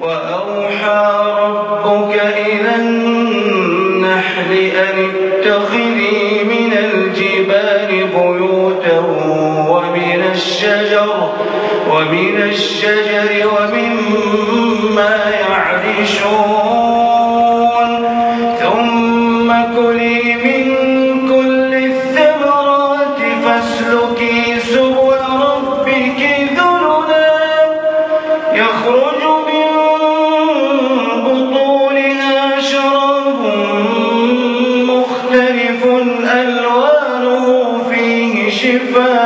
وأوحى ربك إلى النحل أن اتخذي من الجبال بيوتا ومن الشجر ومما يعرشون ثم كلي من كل الثمرات فاسلكي سبل ربك ذللا يخرج من بطونها شراب مختلف ألوانه فيه شفاء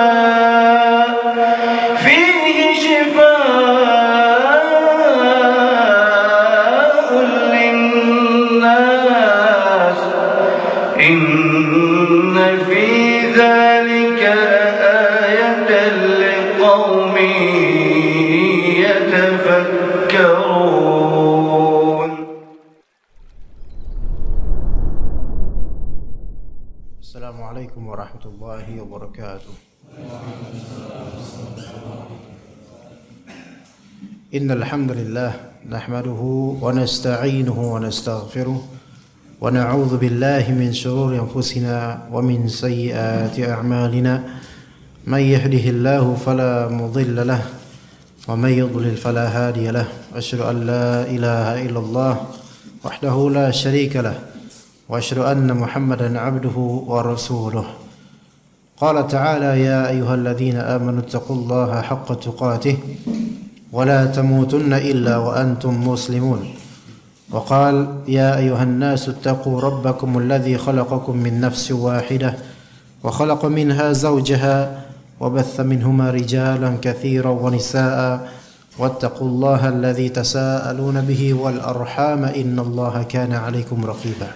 للناس إن في ذلك لآية لقوم يتفكرون. السلام عليكم ورحمة الله وبركاته. إن الحمد لله نحمده ونستعينه ونستغفره ونعوذ بالله من شرور أنفسنا ومن سيئات أعمالنا من يهده الله فلا مضل له ومن يضلل فلا هادي له أشهد أن لا إله إلا الله وحده لا شريك له وأشهد أن محمدا عبده ورسوله. قال تعالى يا أيها الذين آمنوا اتقوا الله حق تقاته ولا تموتن إلا وأنتم مسلمون. وقال يا أيها الناس اتقوا ربكم الذي خلقكم من نفس واحدة وخلق منها زوجها وبث منهما رجالا كثيرا ونساء واتقوا الله الذي تساءلون به والأرحام إن الله كان عليكم رقيبا.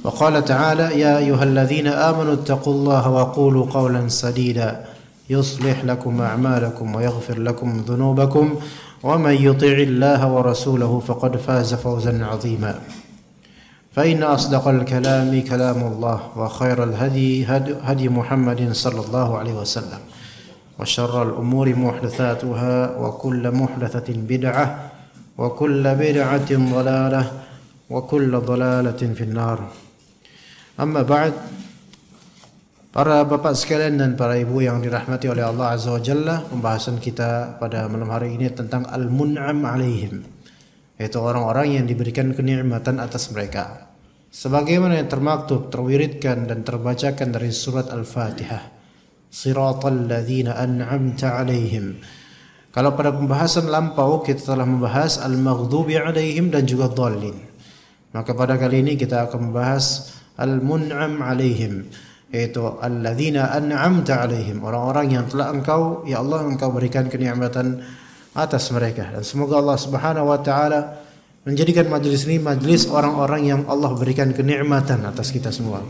وقال تعالى يا أيها الذين آمنوا اتقوا الله وقولوا قولا سديدا يصلح لكم أعمالكم ويغفر لكم ذنوبكم ومن يطع الله ورسوله فقد فاز فوزا عظيما. فإن أصدق الكلام كلام الله وخير الهدي هدي محمد صلى الله عليه وسلم وشر الأمور محدثاتها وكل محدثة بدعة وكل بدعة ضلالة وكل ضلالة في النار. Amma ba'd, para bapak sekalian dan para ibu yang dirahmati oleh Allah Azza wa Jalla, pembahasan kita pada malam hari ini tentang al-mun'am alaihim, yaitu orang-orang yang diberikan kenikmatan atas mereka, sebagaimana yang termaktub, terwiridkan dan terbacakan dari surat Al-Fatihah, Siratal ladzina an'amta alaihim. Kalau pada pembahasan lampau kita telah membahas al-maghdubi alaihim dan juga dhalin, maka pada kali ini kita akan membahas al-mun'am alaihim, yaitu alladzina an'amta alaihim, orang-orang yang telah engkau, ya Allah, engkau berikan kenikmatan atas mereka. Dan semoga Allah Subhanahu wa taala menjadikan majelis ini majelis orang-orang yang Allah berikan kenikmatan atas kita semua.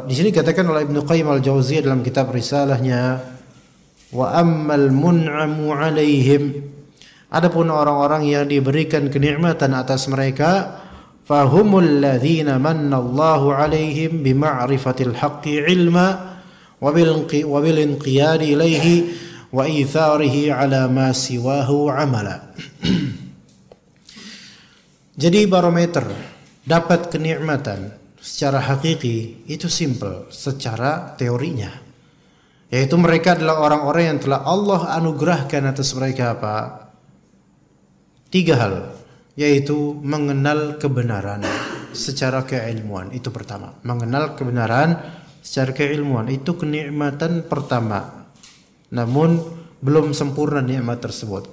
Di sini katakan oleh Ibnu Qayyim al-Jauziyah dalam kitab risalahnya, wa ammal mun'amu alaihim, adapun orang-orang yang diberikan kenikmatan atas mereka, fahumul ladzina manna Allahu alaihim bima'rifatil haqqi ilma wa bil inqiyadi ilaihi wa itharihi ala ma siwahu amala. Jadi barometer dapat kenikmatan secara hakiki itu simple secara teorinya, yaitu mereka adalah orang-orang yang telah Allah anugerahkan atas mereka apa? 3 hal, yaitu mengenal kebenaran secara keilmuan. Itu pertama, mengenal kebenaran secara keilmuan, itu kenikmatan pertama, namun belum sempurna nikmat tersebut.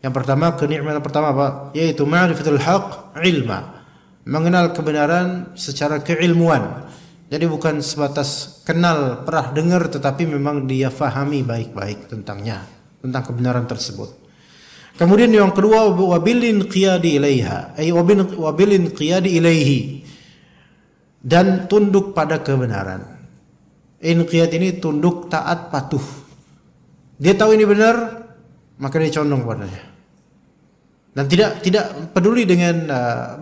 Yang pertama, kenikmatan pertama apa? Yaitu ma'rifatul haq ilma, mengenal kebenaran secara keilmuan. Jadi bukan sebatas kenal, pernah dengar, tetapi memang dia fahami baik-baik tentangnya, tentang kebenaran tersebut. Kemudian yang kedua, wabilin qiyadi ilaiha, wabilin qiyadi ilaihi, dan tunduk pada kebenaran. Inqiyad ini tunduk, taat, patuh. Dia tahu ini benar, maka dia condong padanya. Dan tidak peduli dengan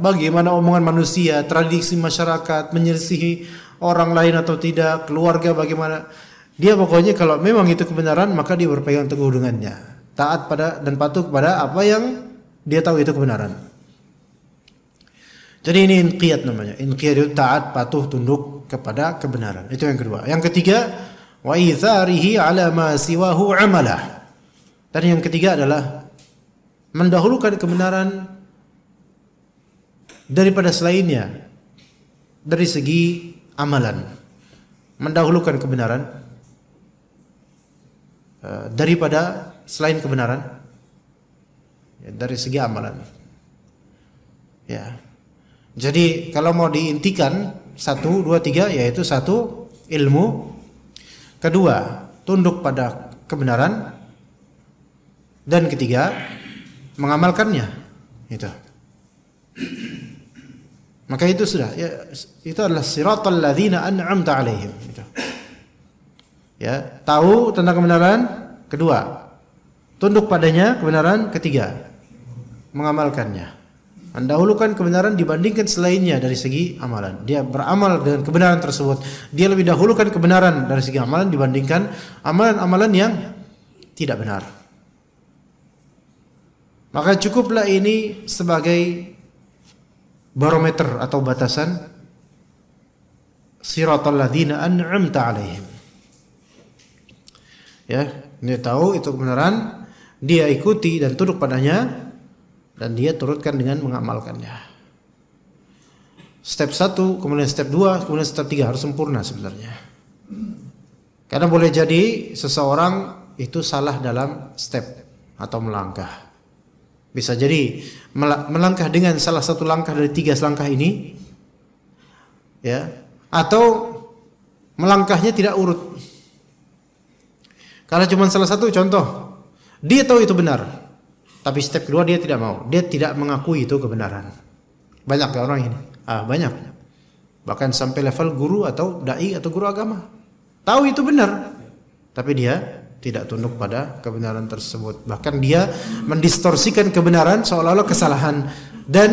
bagaimana omongan manusia, tradisi masyarakat, menyelisihi orang lain atau tidak, keluarga bagaimana. Dia pokoknya kalau memang itu kebenaran, maka dia berpegang teguh dengannya. taat pada dan patuh kepada apa yang dia tahu itu kebenaran. Jadi ini inqiyad namanya. Inqiyad itu taat, patuh, tunduk kepada kebenaran. Itu yang kedua. Yang ketiga, wa itsarihi ala ma siwahu amalah. Dan yang ketiga adalah mendahulukan kebenaran daripada selainnya dari segi amalan. Mendahulukan kebenaran daripada selain kebenaran dari segi amalan. Ya. Jadi kalau mau diintikan 1, 2, 3 yaitu 1 ilmu, kedua tunduk pada kebenaran, dan ketiga mengamalkannya. Itu. Maka itu sudah ya, itu adalah siratal ladzina an'amta 'alaihim. Itu. Ya, tahu tentang kebenaran, kedua tunduk padanya kebenaran, ketiga mengamalkannya. Mendahulukan kebenaran dibandingkan selainnya dari segi amalan. Dia beramal dengan kebenaran tersebut. Dia lebih dahulukan kebenaran dari segi amalan dibandingkan amalan-amalan yang tidak benar. Maka cukuplah ini sebagai barometer atau batasan siratal ladzina an'amta 'alaihim. Ya, dia tahu itu kebenaran, dia ikuti dan tunduk padanya, dan dia turutkan dengan mengamalkannya. Step 1, kemudian step 2, kemudian step 3 harus sempurna sebenarnya. Karena boleh jadi seseorang itu salah dalam step atau melangkah. Bisa jadi melangkah dengan salah satu langkah dari 3 langkah ini, ya, atau melangkahnya tidak urut. Kalau cuma salah satu, contoh, dia tahu itu benar, tapi step kedua dia tidak mau. Dia tidak mengakui itu kebenaran. Banyak ya orang ini. Banyak. Bahkan sampai level guru atau dai atau guru agama. Tahu itu benar, tapi dia tidak tunduk pada kebenaran tersebut. Bahkan dia mendistorsikan kebenaran seolah-olah kesalahan, dan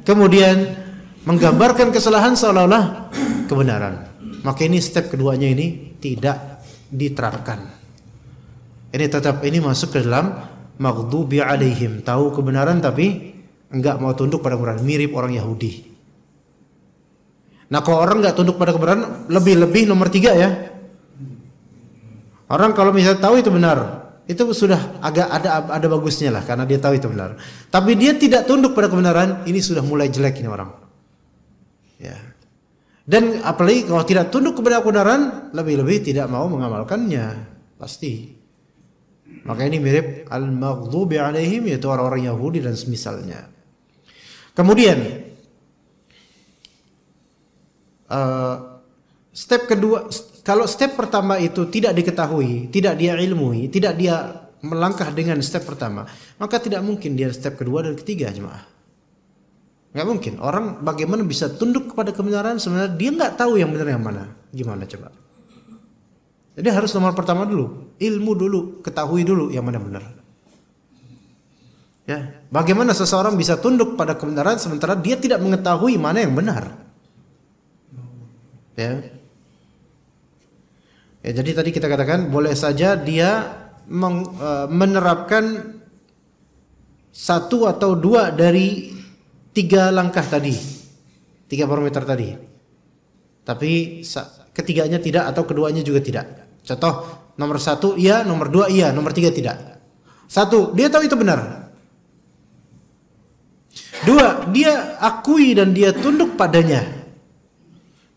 kemudian menggambarkan kesalahan seolah-olah kebenaran. Maka ini step keduanya ini tidak diterapkan. Ini masuk ke dalam maghdubi alaihim, tahu kebenaran tapi enggak mau tunduk pada kebenaran, mirip orang Yahudi. Nah, kalau orang enggak tunduk pada kebenaran, lebih-lebih nomor 3 ya. Orang kalau misalnya tahu itu benar, itu sudah agak ada bagusnya lah, karena dia tahu itu benar. Tapi dia tidak tunduk pada kebenaran, ini sudah mulai jelek ini orang. Ya. Dan apalagi kalau tidak tunduk kepada kebenaran, lebih-lebih tidak mau mengamalkannya, pasti. Maka ini mirip al-maghdubi alaihim, yaitu orang-orang Yahudi dan semisalnya. Kemudian step kedua, kalau step pertama itu tidak diketahui, tidak dia ilmui, tidak dia melangkah dengan step pertama, maka tidak mungkin dia step kedua dan ketiga, jemaah. Nggak mungkin. Orang bagaimana bisa tunduk kepada kebenaran sebenarnya dia nggak tahu yang benar yang mana. Gimana coba? Jadi harus nomor pertama dulu, ilmu dulu, ketahui dulu yang mana benar. Ya, bagaimana seseorang bisa tunduk pada kebenaran sementara dia tidak mengetahui mana yang benar? Ya. Ya, jadi tadi kita katakan boleh saja dia menerapkan 1 atau 2 dari 3 langkah tadi, 3 parameter tadi. Tapi ketiganya tidak atau keduanya juga tidak. Contoh, nomor 1 iya, nomor 2 iya, nomor 3 tidak. 1, dia tahu itu benar. 2, dia akui dan dia tunduk padanya.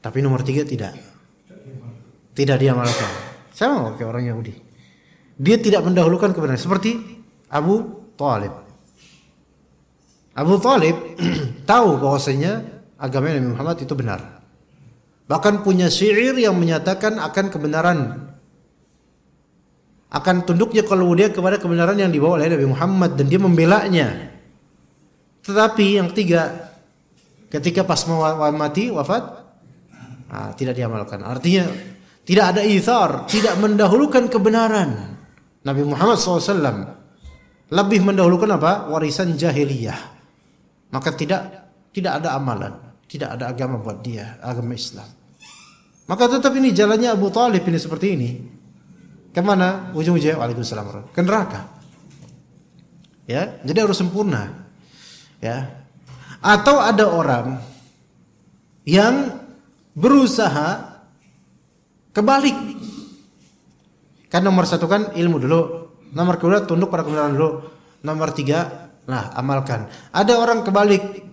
Tapi nomor 3 tidak. Tidak dia amalkan. Sama kayak orang Yahudi. Dia tidak mendahulukan kebenaran. Seperti Abu Thalib. Abu Thalib tahu bahwasanya agama Nabi Muhammad itu benar. Bahkan punya syair yang menyatakan akan kebenaran, akan tunduknya kalau dia kepada kebenaran yang dibawa oleh Nabi Muhammad, dan dia membelanya. Tetapi yang 3, ketika pas mau mati, wafat, tidak diamalkan. Artinya tidak ada itsar, tidak mendahulukan kebenaran. Nabi Muhammad SAW lebih mendahulukan apa? Warisan jahiliyah. Maka tidak ada amalan, tidak ada agama buat dia, agama Islam. Maka tetap ini jalannya Abu Thalib ini seperti ini. Kemana? Ujung-ujungnya Waalaikumsalam, ke neraka. Ya, jadi harus sempurna. Ya. Atau ada orang yang berusaha kebalik. Kan nomor 1 kan ilmu dulu, nomor 2 tunduk pada kebenaran dulu, nomor 3 nah amalkan. Ada orang kebalik,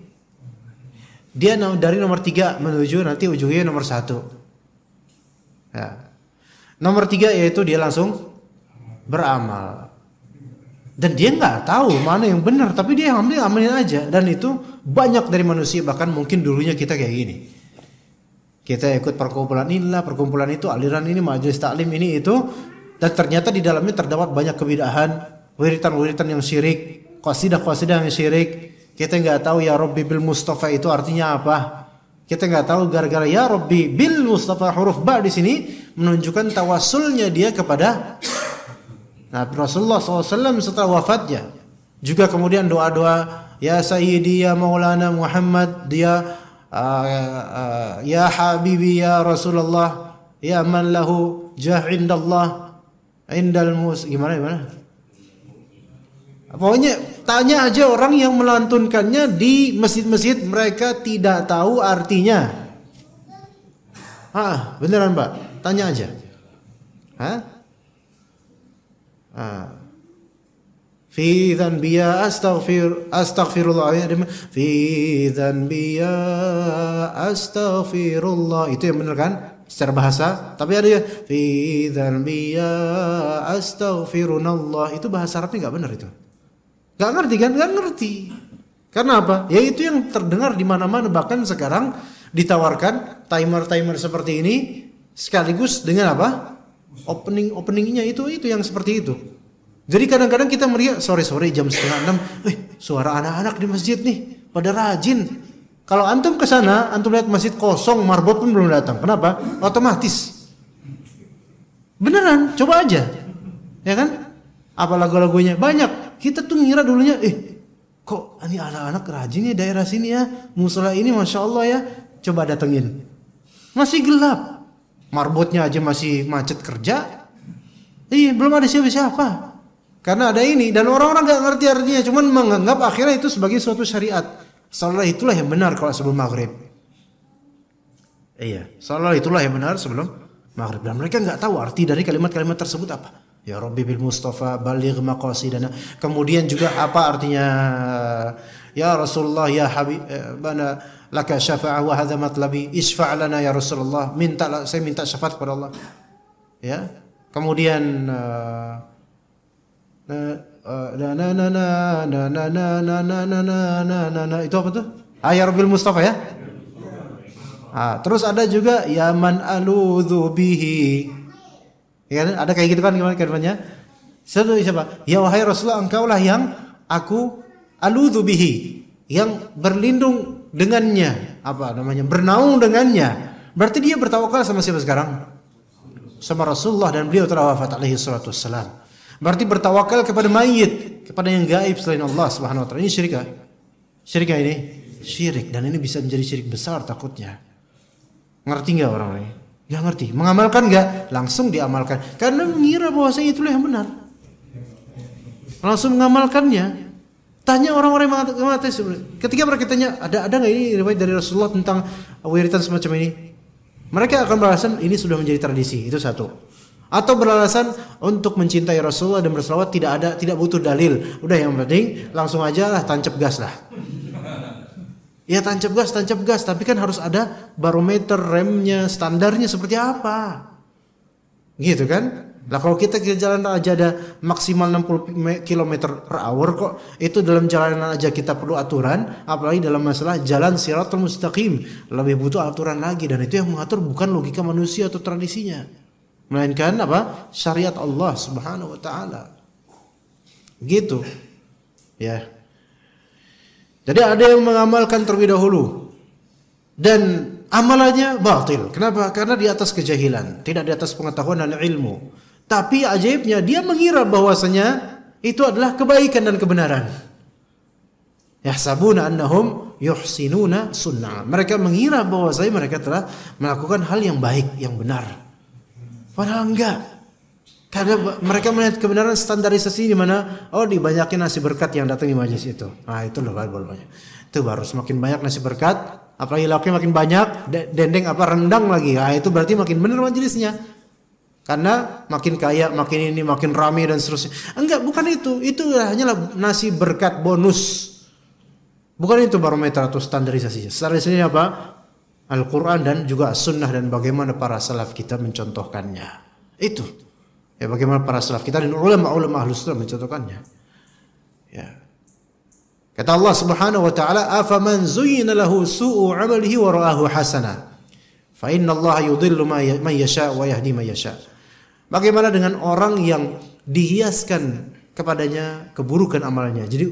dia dari nomor 3 menuju nanti ujungnya nomor 1. Ya. Nomor 3 yaitu dia langsung beramal. Dan dia nggak tahu mana yang benar, tapi dia amalin aja. Dan itu banyak dari manusia, bahkan mungkin dulunya kita kayak gini. Kita ikut perkumpulan inilah, perkumpulan itu, aliran ini, majelis taklim ini itu, dan ternyata di dalamnya terdapat banyak kebidahan, wiritan-wiritan yang syirik, qasidah-qasidah yang syirik. Kita nggak tahu ya Rabbi bil Mustafa itu artinya apa. Kita nggak tahu gara-gara ya Rabbi bil Mustafa, huruf ba di sini menunjukkan tawasulnya dia kepada Rasulullah SAW setelah wafatnya. Juga kemudian doa-doa ya Sayyidi ya Maulana Muhammad, dia ya Habibi ya Rasulullah, ya man lahu jah indallah indal gimana? Pokoknya tanya aja orang yang melantunkannya di masjid-masjid, mereka tidak tahu artinya. Beneran Pak? Tanya aja. Fi dhanbiya astaghfirullah, fi dhanbiya astaghfirullah, itu yang benar kan secara bahasa. Tapi ada ya fi dhanbiya astaghfirullah, itu bahasa Arabnya nggak benar itu. Nggak ngerti kan? Nggak ngerti. Karena apa? Ya itu yang terdengar di mana-mana, bahkan sekarang ditawarkan timer seperti ini sekaligus dengan apa? Openingnya itu yang seperti itu. Jadi kadang-kadang kita melihat sore jam 5:30, suara anak-anak di masjid nih pada rajin. Kalau antum ke sana, antum lihat masjid kosong, marbot pun belum datang. Kenapa? Otomatis. Beneran, coba aja. Ya kan? Apa lagu-lagunya banyak. Kita tuh ngira dulunya, kok ini anak-anak rajin ya daerah sini ya, musola ini Masya Allah ya. Coba datengin. Masih gelap. Marbotnya aja masih macet kerja. Belum ada siapa-siapa. Karena ada ini, dan orang-orang gak ngerti artinya, cuman menganggap akhirnya itu sebagai suatu syariat. Salat itulah yang benar kalau sebelum maghrib. Salat itulah yang benar sebelum maghrib. Dan mereka gak tahu arti dari kalimat-kalimat tersebut apa. Ya Rabbi bil Mustafa baligh maqasidana. Kemudian juga apa artinya ya Rasulullah ya Habib bana laka syafa'ah wa hadza matlabi isfa' lana ya Rasulullah, saya minta syafaat kepada Allah. Ya. Kemudian itu apa tuh? Ya Rabbil Mustafa ya. Terus ada juga ya man aludzu bihi. Ya, ada kayak gitu kan gimana kalimatnya? Siapa? Ya wahai Rasulullah, engkaulah yang aku aludzu bihi, yang berlindung dengannya, apa namanya? Bernaung dengannya. Berarti dia bertawakal sama siapa sekarang? Sama Rasulullah, dan beliau telah wafat alaihi salatu wassalam. Berarti bertawakal kepada mayit, kepada yang gaib selain Allah Subhanahu wa taala. Ini syirik. Syirik ini? Syirik, dan ini bisa menjadi syirik besar takutnya. Ngerti enggak orang ini? Nggak ngerti. Mengamalkan nggak? Langsung diamalkan. Karena mengira bahwasanya itulah yang benar. Langsung mengamalkannya. Tanya orang-orang yang mengatakan, ketika mereka tanya, ada nggak ini riwayat dari Rasulullah tentang wiritan semacam ini? Mereka akan beralasan ini sudah menjadi tradisi. Itu satu. Atau beralasan untuk mencintai Rasulullah dan berselawat tidak butuh dalil. Udah yang penting langsung aja lah, tancap gas lah. Ya tancap gas, tapi kan harus ada barometer, remnya, standarnya seperti apa. Gitu kan? Lah kalau kita ke jalan aja ada maksimal 60 km/h kok, itu dalam jalanan aja kita perlu aturan, apalagi dalam masalah jalan Shiratal Mustaqim, lebih butuh aturan lagi, dan itu yang mengatur bukan logika manusia atau tradisinya, melainkan apa? Syariat Allah Subhanahu wa taala. Gitu. Ya. Jadi ada yang mengamalkan terlebih dahulu dan amalannya batil. Kenapa? Karena di atas kejahilan, tidak di atas pengetahuan dan ilmu. Tapi ajaibnya dia mengira bahwasanya itu adalah kebaikan dan kebenaran. Yahsabuna annahum yuhsinuna sunnah. Mereka mengira bahwasanya mereka telah melakukan hal yang baik, yang benar. Padahal enggak. Karena mereka melihat kebenaran standarisasi di mana dibanyakin nasi berkat yang datang di majelis itu. Nah, itu loh banyak. Itu baru semakin banyak nasi berkat, apalagi lauknya makin banyak, dendeng rendang lagi. Nah, itu berarti makin benar majelisnya. Karena makin kaya, makin ini, makin ramai dan seterusnya. Enggak, bukan itu. Itu hanyalah nasi berkat bonus. Bukan itu barometer atau standarisasinya. Standarisasinya apa? Al-Quran dan juga sunnah dan bagaimana para salaf kita mencontohkannya. Itu. Ya, bagaimana para salaf kita dan ulama-ulama ahlus sunnah mencontohkannya. Ya. Kata Allah Subhanahu wa taala, "Afaman zuyyina lahu su'u 'amalihi wa ra'ahu hasana, fa inna Allah yudhillu man yasha wa yahdi man yasha." Bagaimana dengan orang yang dihiaskan kepadanya keburukan amalnya. Jadi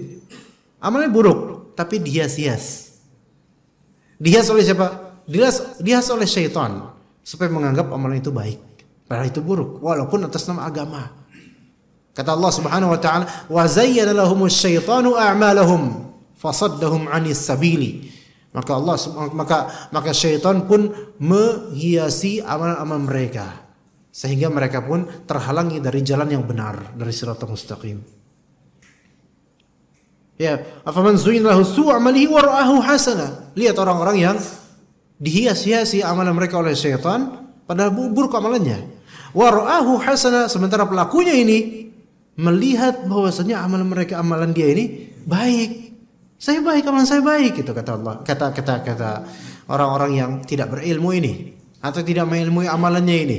amalnya buruk tapi dihias-hias. Dihias oleh siapa? Dihias oleh syaitan supaya menganggap amalan itu baik. Padahal itu buruk walaupun atas nama agama. Kata Allah Subhanahu wa taala, "Wa zayyana lahumus syaitanu a'malahum fasaddahum 'anis sabili." Maka syaitan pun menghiasi amal-amal mereka sehingga mereka pun terhalangi dari jalan yang benar, dari siratal mustaqim. Ya, afaman zuyyina lahu su'u 'amalihi wa ra'ahu hasana. Lihat orang-orang yang dihias-hiasi amalan mereka oleh syaitan padahal buruk amalannya. Wa ra'ahu hasana, sementara pelakunya ini melihat bahwasanya amalan dia ini baik. Saya baik, amalan saya baik, itu kata Allah. Kata orang-orang yang tidak berilmu ini atau tidak mengilmui amalannya ini.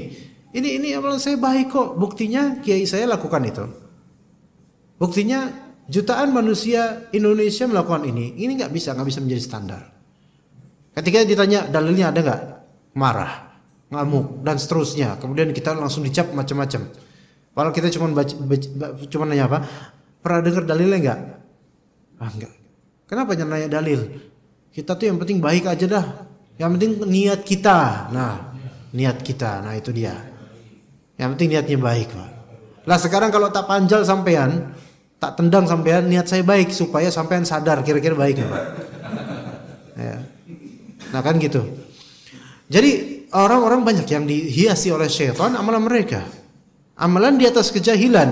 Ini amalan saya baik kok. Buktinya kiai saya lakukan itu. Buktinya jutaan manusia Indonesia melakukan ini. Ini nggak bisa menjadi standar. Ketika ditanya dalilnya ada nggak? Marah, ngamuk dan seterusnya. Kemudian kita langsung dicap macam-macam. Kalau kita cuma nanya apa? Pernah dengar dalilnya enggak? Enggak. Kenapa nanya dalil? Kita tuh yang penting baik aja dah. Yang penting niat kita. Nah, niat kita. Nah, itu dia. Yang penting niatnya baik, Pak. Lah sekarang kalau tak panjal sampean, tak tendang sampean, niat saya baik supaya sampean sadar kira-kira baik enggak, Pak? Ya. Nah, kan gitu. Jadi orang-orang banyak yang dihiasi oleh syaitan amalan mereka. Amalan di atas kejahilan,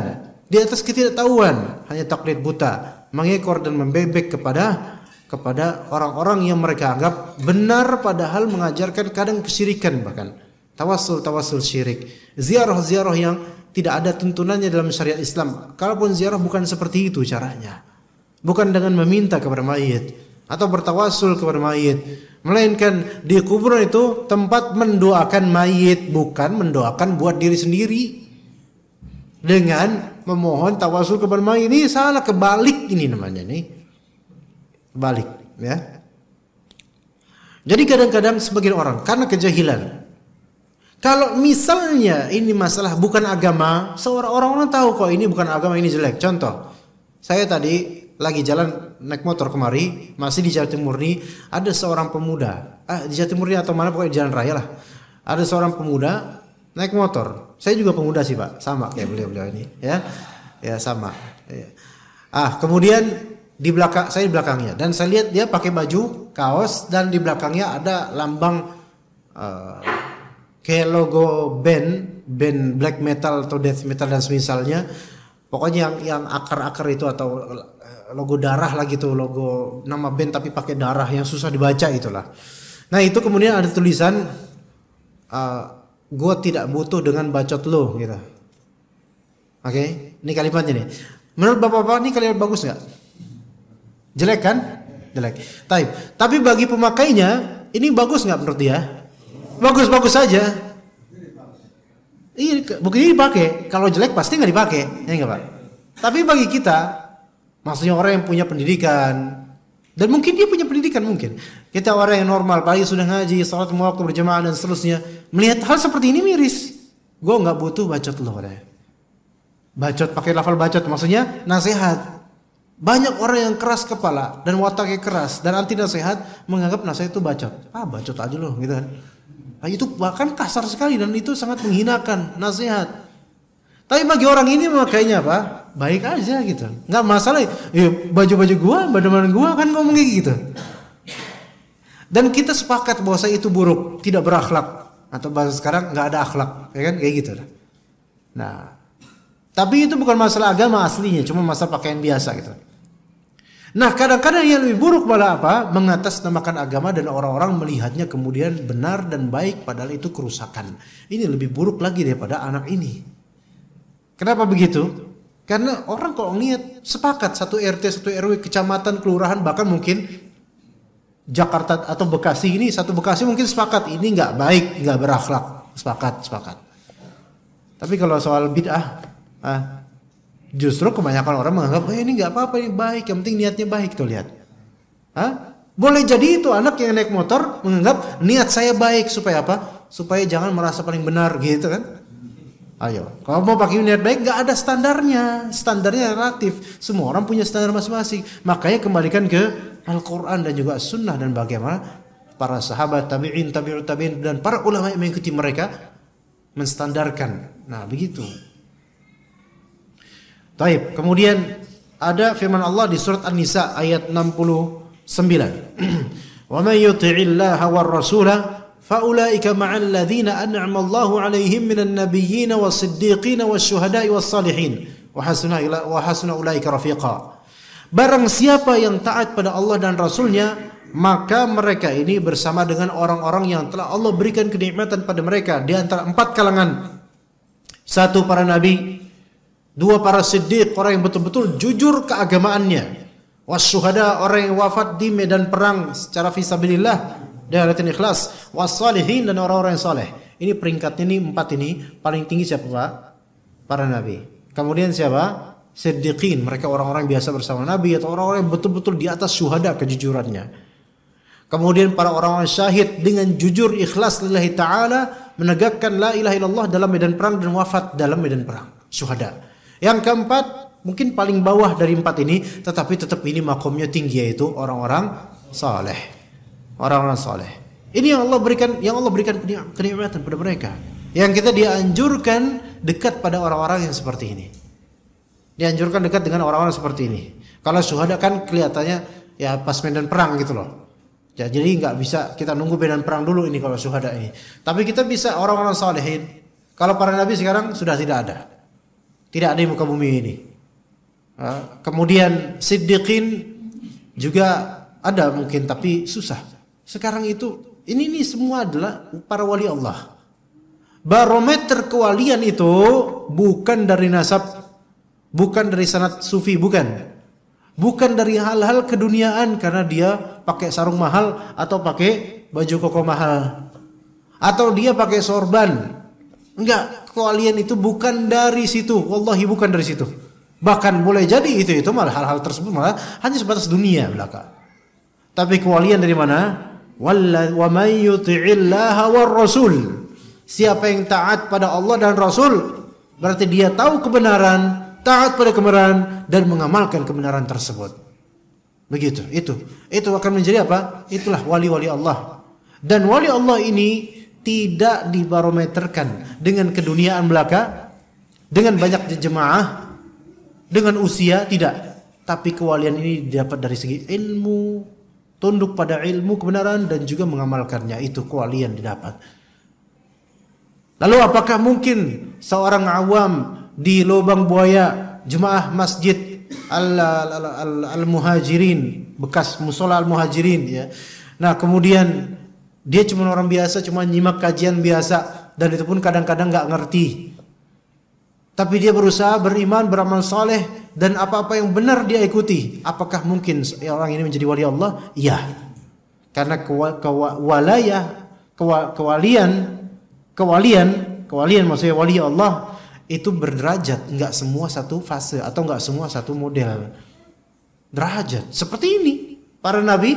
di atas ketidaktahuan, hanya taklid buta, mengekor dan membebek kepada orang-orang yang mereka anggap benar padahal mengajarkan kadang kesyirikan, bahkan tawasul syirik, ziarah yang tidak ada tuntunannya dalam syariat Islam. Kalaupun ziarah bukan seperti itu caranya. Bukan dengan meminta kepada mayit atau bertawasul kepada mayit, melainkan di kuburan itu tempat mendoakan mayit, bukan mendoakan buat diri sendiri dengan memohon tawasul kepada mayit. Ini salah, kebalik ini namanya nih. Balik, ya. Jadi kadang-kadang sebagian orang karena kejahilan, kalau misalnya ini masalah bukan agama, orang-orang tahu kok ini bukan agama, ini jelek. Contoh, saya tadi lagi jalan naik motor kemari, masih di Jawa Timur nih, ada seorang pemuda, di Jawa Timur nih atau mana, pokoknya di jalan raya lah. Ada seorang pemuda naik motor. Saya juga pemuda sih, Pak, sama kayak beliau ini, ya. Ya sama. Ya. Kemudian di belakang saya, di belakangnya, dan saya lihat dia pakai baju kaos dan di belakangnya ada lambang kayak logo band black metal atau death metal dan semisalnya. Pokoknya yang akar-akar itu atau logo darah lah gitu, logo nama band tapi pakai darah yang susah dibaca itulah. Nah, itu kemudian ada tulisan gue tidak butuh dengan bacot lo gitu. Oke, ini kalimatnya nih. Menurut bapak-bapak ini kalimat bagus nggak? Jelek kan? Jelek. Tapi bagi pemakainya ini bagus nggak menurut dia? Bagus-bagus saja. Iya, buktinya dipakai. Kalau jelek pasti nggak dipakai, ya nggak, Pak? Tapi bagi kita, maksudnya orang yang punya pendidikan, dan mungkin dia punya pendidikan, mungkin kita orang yang normal, paling sudah ngaji, salat lima waktu berjamaah dan seterusnya, melihat hal seperti ini miris. Gue nggak butuh bacot lo, katanya. Bacot, pakai lafal bacot, maksudnya nasihat. Banyak orang yang keras kepala dan wataknya keras dan anti nasihat, menganggap nasihat itu bacot. Bacot aja lo, gitu kan. Itu bahkan kasar sekali dan itu sangat menghinakan nasihat. Tapi bagi orang ini makanya apa? Baik aja gitu. Nggak masalah. Baju-baju gua, badan gua kan ngomong kayak gitu. Dan kita sepakat bahwa saya itu buruk, tidak berakhlak, atau bahasa sekarang nggak ada akhlak, ya kan kayak gitu. Nah, Tapi itu bukan masalah agama aslinya, cuma masalah pakaian biasa gitu. Nah, kadang-kadang yang lebih buruk malah apa? Mengatasnamakan agama dan orang-orang melihatnya kemudian benar dan baik padahal itu kerusakan. Ini lebih buruk lagi daripada anak ini. Kenapa begitu? Karena orang kalau niat sepakat satu RT, satu RW, kecamatan, kelurahan, bahkan mungkin Jakarta atau Bekasi ini, satu Bekasi mungkin sepakat ini nggak baik, nggak berakhlak, sepakat. Tapi kalau soal bid'ah, justru kebanyakan orang menganggap ini nggak apa-apa, ini baik, yang penting niatnya baik tuh lihat. Boleh jadi itu anak yang naik motor menganggap niat saya baik supaya apa? Supaya jangan merasa paling benar gitu kan? Ayo, kalau mau pakai niat baik nggak ada standarnya relatif. Semua orang punya standar masing-masing. Makanya kembalikan ke Al-Quran dan juga Sunnah dan bagaimana para sahabat, tabi'in, tabi'ut tabi'in dan para ulama yang mengikuti mereka menstandarkan. Nah begitu. Taib. Kemudian ada firman Allah di surat An-Nisa ayat 69. Wa may yuti'illaha war rasula faulaika ma'al ladzina an'ama Allahu 'alaihim minan nabiyyin was-siddiqin wasyuhada'i was-salihin wa hasuna ulaika rafiqa. Barang siapa yang taat pada Allah dan Rasulnya, maka mereka ini bersama dengan orang-orang yang telah Allah berikan kenikmatan pada mereka di antara 4 kalangan. 1 para nabi, 2 para siddiq, orang yang betul-betul jujur keagamaannya. Wasyuhada, orang yang wafat di medan perang secara fisabilillah dengan ikhlas. Wassalihin, dan orang-orang yang saleh. Ini peringkatnya ini 4 ini paling tinggi siapa Pak? Para nabi. Kemudian siapa? Siddiqin, mereka orang-orang biasa bersama Nabi atau orang-orang yang betul-betul di atas syuhada kejujurannya. Kemudian para orang-orang syahid dengan jujur ikhlas lillahi ta'ala menegakkan la ilaha illallah dalam medan perang dan wafat dalam medan perang, syuhada. Yang keempat, mungkin paling bawah dari 4 ini, tetapi tetap ini makomnya tinggi, yaitu orang-orang saleh. Orang-orang saleh. Ini yang Allah berikan kenikmatan pada mereka. Yang kita dianjurkan dekat pada orang-orang yang seperti ini. Dianjurkan dekat dengan orang-orang seperti ini. Kalau syuhada kan kelihatannya ya pas medan perang gitu loh. Ya, jadi nggak bisa kita nunggu medan perang dulu ini kalau syuhada ini. Tapi kita bisa orang-orang salihin. Kalau para nabi sekarang sudah tidak ada. Tidak ada di muka bumi ini. Kemudian siddiqin juga ada mungkin tapi susah. Sekarang itu ini semua adalah para wali Allah. Barometer kewalian itu bukan dari nasab, bukan dari sanad sufi, bukan dari hal-hal keduniaan karena dia pakai sarung mahal atau pakai baju koko mahal atau dia pakai sorban. Enggak, kewalian itu bukan dari situ. Wallahi bukan dari situ. Bahkan boleh jadi itu malah hal-hal tersebut malah hanya sebatas dunia belaka. Tapi kewalian dari mana? Wa may yuti'illaha war rasul. Siapa yang taat pada Allah dan Rasul, berarti dia tahu kebenaran, taat pada kebenaran dan mengamalkan kebenaran tersebut. Begitu. Itu akan menjadi apa? Itulah wali-wali Allah. Dan wali Allah ini tidak dibarometerkan dengan keduniaan belaka, dengan banyak jemaah, dengan usia, tidak. Tapi kewalian ini didapat dari segi ilmu, tunduk pada ilmu kebenaran dan juga mengamalkannya. Itu kewalian didapat. Lalu apakah mungkin seorang awam di lubang buaya jemaah masjid al-muhajirin, bekas musola al-muhajirin ya. Nah, kemudian dia cuma orang biasa, cuma nyimak kajian biasa dan itu pun kadang-kadang enggak ngerti. Tapi dia berusaha beriman, beramal saleh dan apa-apa yang benar dia ikuti. Apakah mungkin orang ini menjadi wali Allah? Iya. Karena kewalian maksudnya wali Allah itu berderajat, enggak semua satu fase atau enggak semua satu model. Derajat seperti ini. Para nabi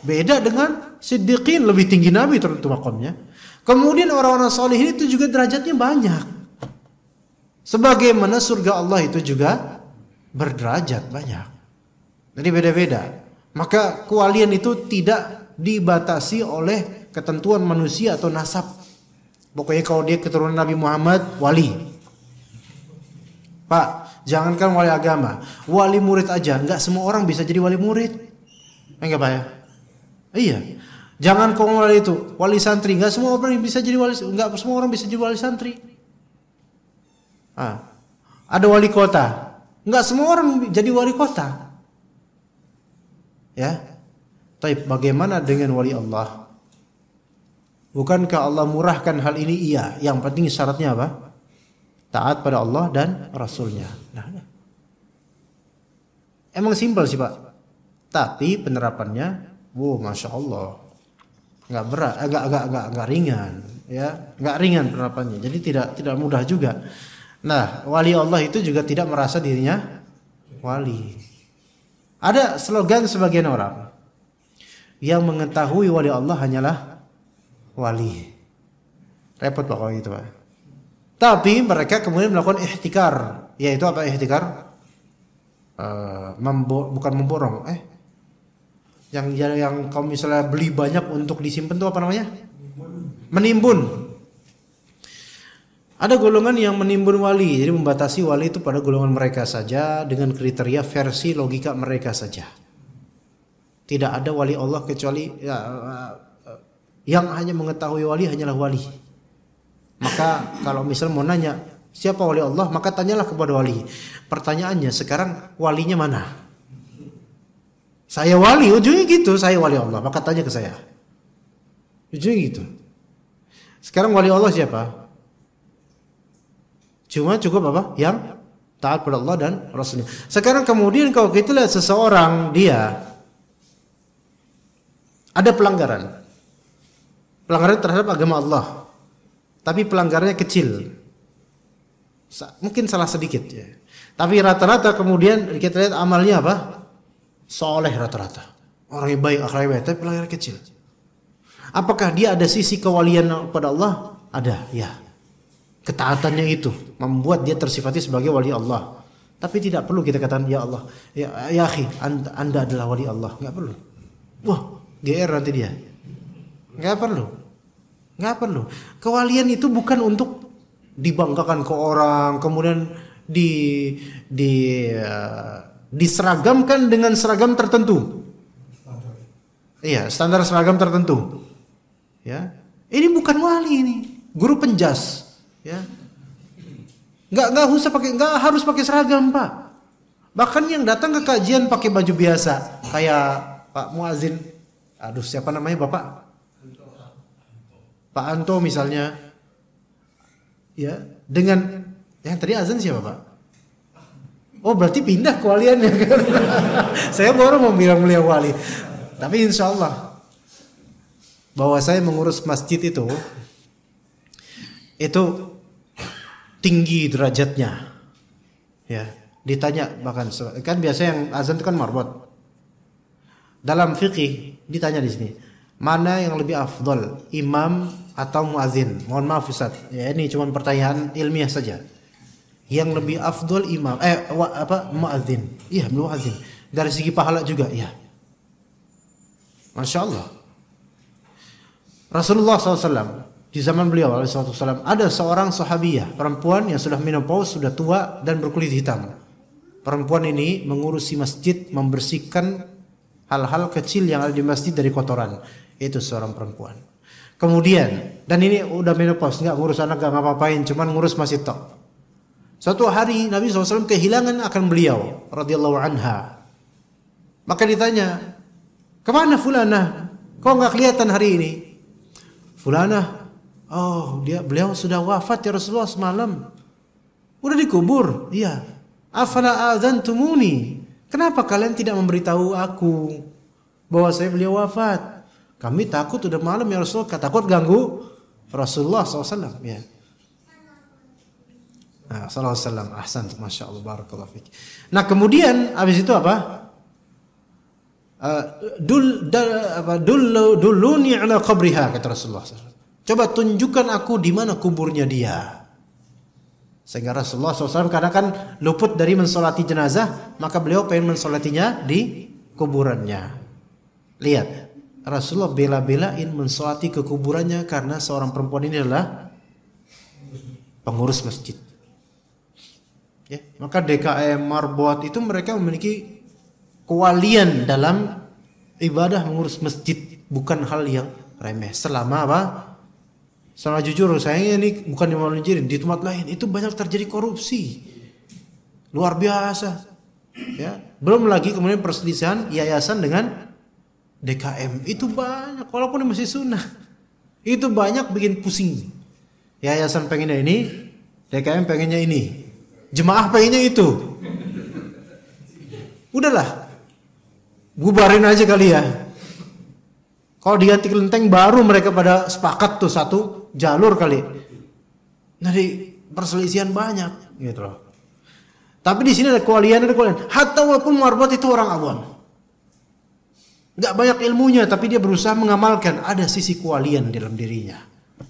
beda dengan siddiqin, lebih tinggi nabi tentu makamnya. Kemudian orang-orang salihin itu juga derajatnya banyak. Sebagaimana surga Allah itu juga berderajat banyak. Jadi beda-beda. Maka kewalian itu tidak dibatasi oleh ketentuan manusia atau nasab. Pokoknya kalau dia keturunan Nabi Muhammad, wali. Pak, jangankan wali agama, wali murid aja, enggak semua orang bisa jadi wali murid. Enggak Pak ya? Iya. Jangan kau wali itu, wali santri, enggak semua orang bisa jadi wali, enggak semua orang bisa jadi wali santri. Ada wali kota. Enggak semua orang jadi wali kota. Ya. Tapi bagaimana dengan wali Allah? Bukankah Allah murahkan hal ini? Iya. Yang penting syaratnya apa? Taat pada Allah dan Rasulnya. Nah, emang simpel sih Pak. Tapi penerapannya, masya Allah, nggak berat, nggak ringan, ya, nggak ringan penerapannya. Jadi tidak mudah juga. Nah, wali Allah itu juga tidak merasa dirinya wali. Ada slogan sebagian orang yang mengetahui wali Allah hanyalah wali. Repot Pak kalau gitu Pak. Tapi mereka kemudian melakukan ihtikar. Yaitu apa ihtikar? Bukan memborong. Yang kalau misalnya beli banyak untuk disimpan itu apa namanya? Menimbun. Ada golongan yang menimbun wali. Jadi membatasi wali itu pada golongan mereka saja dengan kriteria versi logika mereka saja. Tidak ada wali Allah kecuali yang hanya mengetahui wali hanyalah wali. Maka kalau misal mau nanya siapa wali Allah, maka tanyalah kepada wali. Pertanyaannya sekarang walinya mana? Saya wali, ujungnya gitu, saya wali Allah, maka tanya ke saya. Ujungnya gitu. Sekarang wali Allah siapa? Cuma cukup apa? Yang taat pada Allah dan Rasulnya. Sekarang kemudian kalau kita lihat seseorang dia ada pelanggaran terhadap agama Allah, tapi pelanggarannya kecil. Mungkin salah sedikit ya. Tapi rata-rata kemudian kita lihat amalnya apa? Soleh rata-rata. Orang yang baik, akhlaknya baik, tapi pelanggaran kecil. Apakah dia ada sisi kewalian pada Allah? Ada, ya. Ketaatannya itu membuat dia tersifati sebagai wali Allah. Tapi tidak perlu kita katakan ya Allah, ya akhi, anda adalah wali Allah. Enggak perlu. Wah, GR nanti dia. Enggak perlu. Kewalian itu bukan untuk dibanggakan ke orang, kemudian diseragamkan dengan seragam tertentu. Iya, standar seragam tertentu. Ya. Ini bukan wali ini, guru penjas, ya. Enggak harus pakai seragam, Pak. Bahkan yang datang ke kajian pakai baju biasa, kayak Pak Muazin. Aduh, siapa namanya, Bapak? Pak Anto misalnya. Ya, dengan yang tadi azan siapa, Pak? Oh, berarti pindah kewaliannya kan? Saya baru mau bilang beliau wali. Tapi insya Allah bahwa saya mengurus masjid itu tinggi derajatnya. Ya, ditanya bahkan kan biasa yang azan itu kan marbot. Dalam fikih ditanya di sini, mana yang lebih afdol, imam atau muazin? Mohon maaf Ustaz, ya ini cuma pertanyaan ilmiah saja. Yang lebih afdol imam muadzin. Iya, muadzin. Dari segi pahala juga, iya. Masya Allah. Rasulullah SAW di zaman beliau SAW ada seorang sahabiyah perempuan yang sudah menopause, sudah tua dan berkulit hitam. Perempuan ini mengurusi masjid, membersihkan hal-hal kecil yang ada di masjid dari kotoran. Itu seorang perempuan. Kemudian, dan ini udah menopause, nggak ngurus anak, nggak ngapa-ngapain, cuman ngurus masjid tok. Suatu hari Nabi SAW kehilangan akan beliau radhiyallahu anha. Maka ditanya, kemana Fulanah? Kok nggak kelihatan hari ini? Fulanah, beliau sudah wafat ya Rasulullah semalam. Udah dikubur? Iya. Afala adzantumuni? Kenapa kalian tidak memberitahu aku bahwa beliau wafat? Kami takut udah malam ya Rasulullah, takut ganggu Rasulullah SAW. Ya. Sallallahu alaihi wasallam. Ahsan, masya Allah, barakallahu fik. Nah kemudian habis itu apa? Dulluni ala qabriha, kata Rasulullah SAW. Coba tunjukkan aku di mana kuburnya dia. Sehingga Rasulullah SAW karena kan luput dari mensolati jenazah, maka beliau pengen mensolatinya di kuburannya. Lihat, Rasulullah bela-belain mensolati ke kuburannya karena seorang perempuan ini adalah pengurus masjid. Ya, maka DKM, Marbot itu mereka memiliki kewalian dalam ibadah mengurus masjid, bukan hal yang remeh. Selama apa? Selama jujur, sayangnya ini bukan di Maulid Jirin, di tempat lain itu banyak terjadi korupsi. luar biasa. Ya, belum lagi kemudian perselisihan yayasan dengan DKM itu banyak, walaupun masih sunnah. Itu banyak bikin pusing. Yayasan pengennya ini, DKM pengennya ini, jemaah pengennya itu. Udahlah, bubarin aja kali ya. Kalau diganti kelenteng baru mereka pada sepakat tuh satu jalur kali. Jadi perselisihan banyak, gitu loh. Tapi di sini ada kewalian. Hatta walaupun marbot itu orang awam, nggak banyak ilmunya, tapi dia berusaha mengamalkan. Ada sisi kewalian dalam dirinya,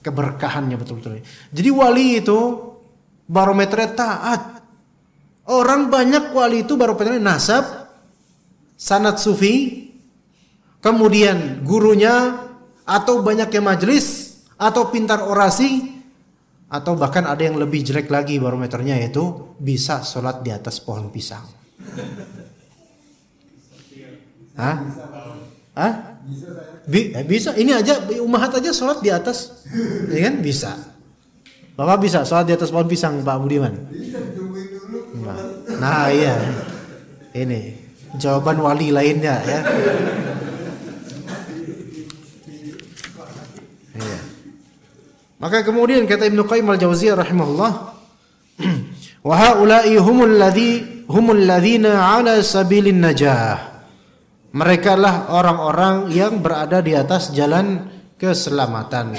keberkahannya betul-betul. Jadi wali itu barometernya taat. Orang banyak wali itu barometernya nasab, sanad sufi, kemudian gurunya, atau banyaknya majelis, atau pintar orasi, atau bahkan ada yang lebih jelek lagi barometernya, yaitu bisa sholat di atas pohon pisang. Hah? Hah? Bisa. Ini aja umahat aja sholat di atas, ya kan? Bisa. Bapak bisa sholat di atas pohon pisang, Pak Budiman? Nah iya, ini jawaban wali lainnya ya. Iya. Maka kemudian kata Ibnu Qayyim al-Jauziyah rahimahullah, wa haula'i humul ladzina 'ala sabilin najah. Mereka lah orang-orang yang berada di atas jalan keselamatan.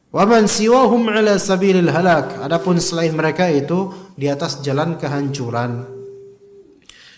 Wa man siwahum 'ala sabilil halak. Adapun selain mereka itu di atas jalan kehancuran.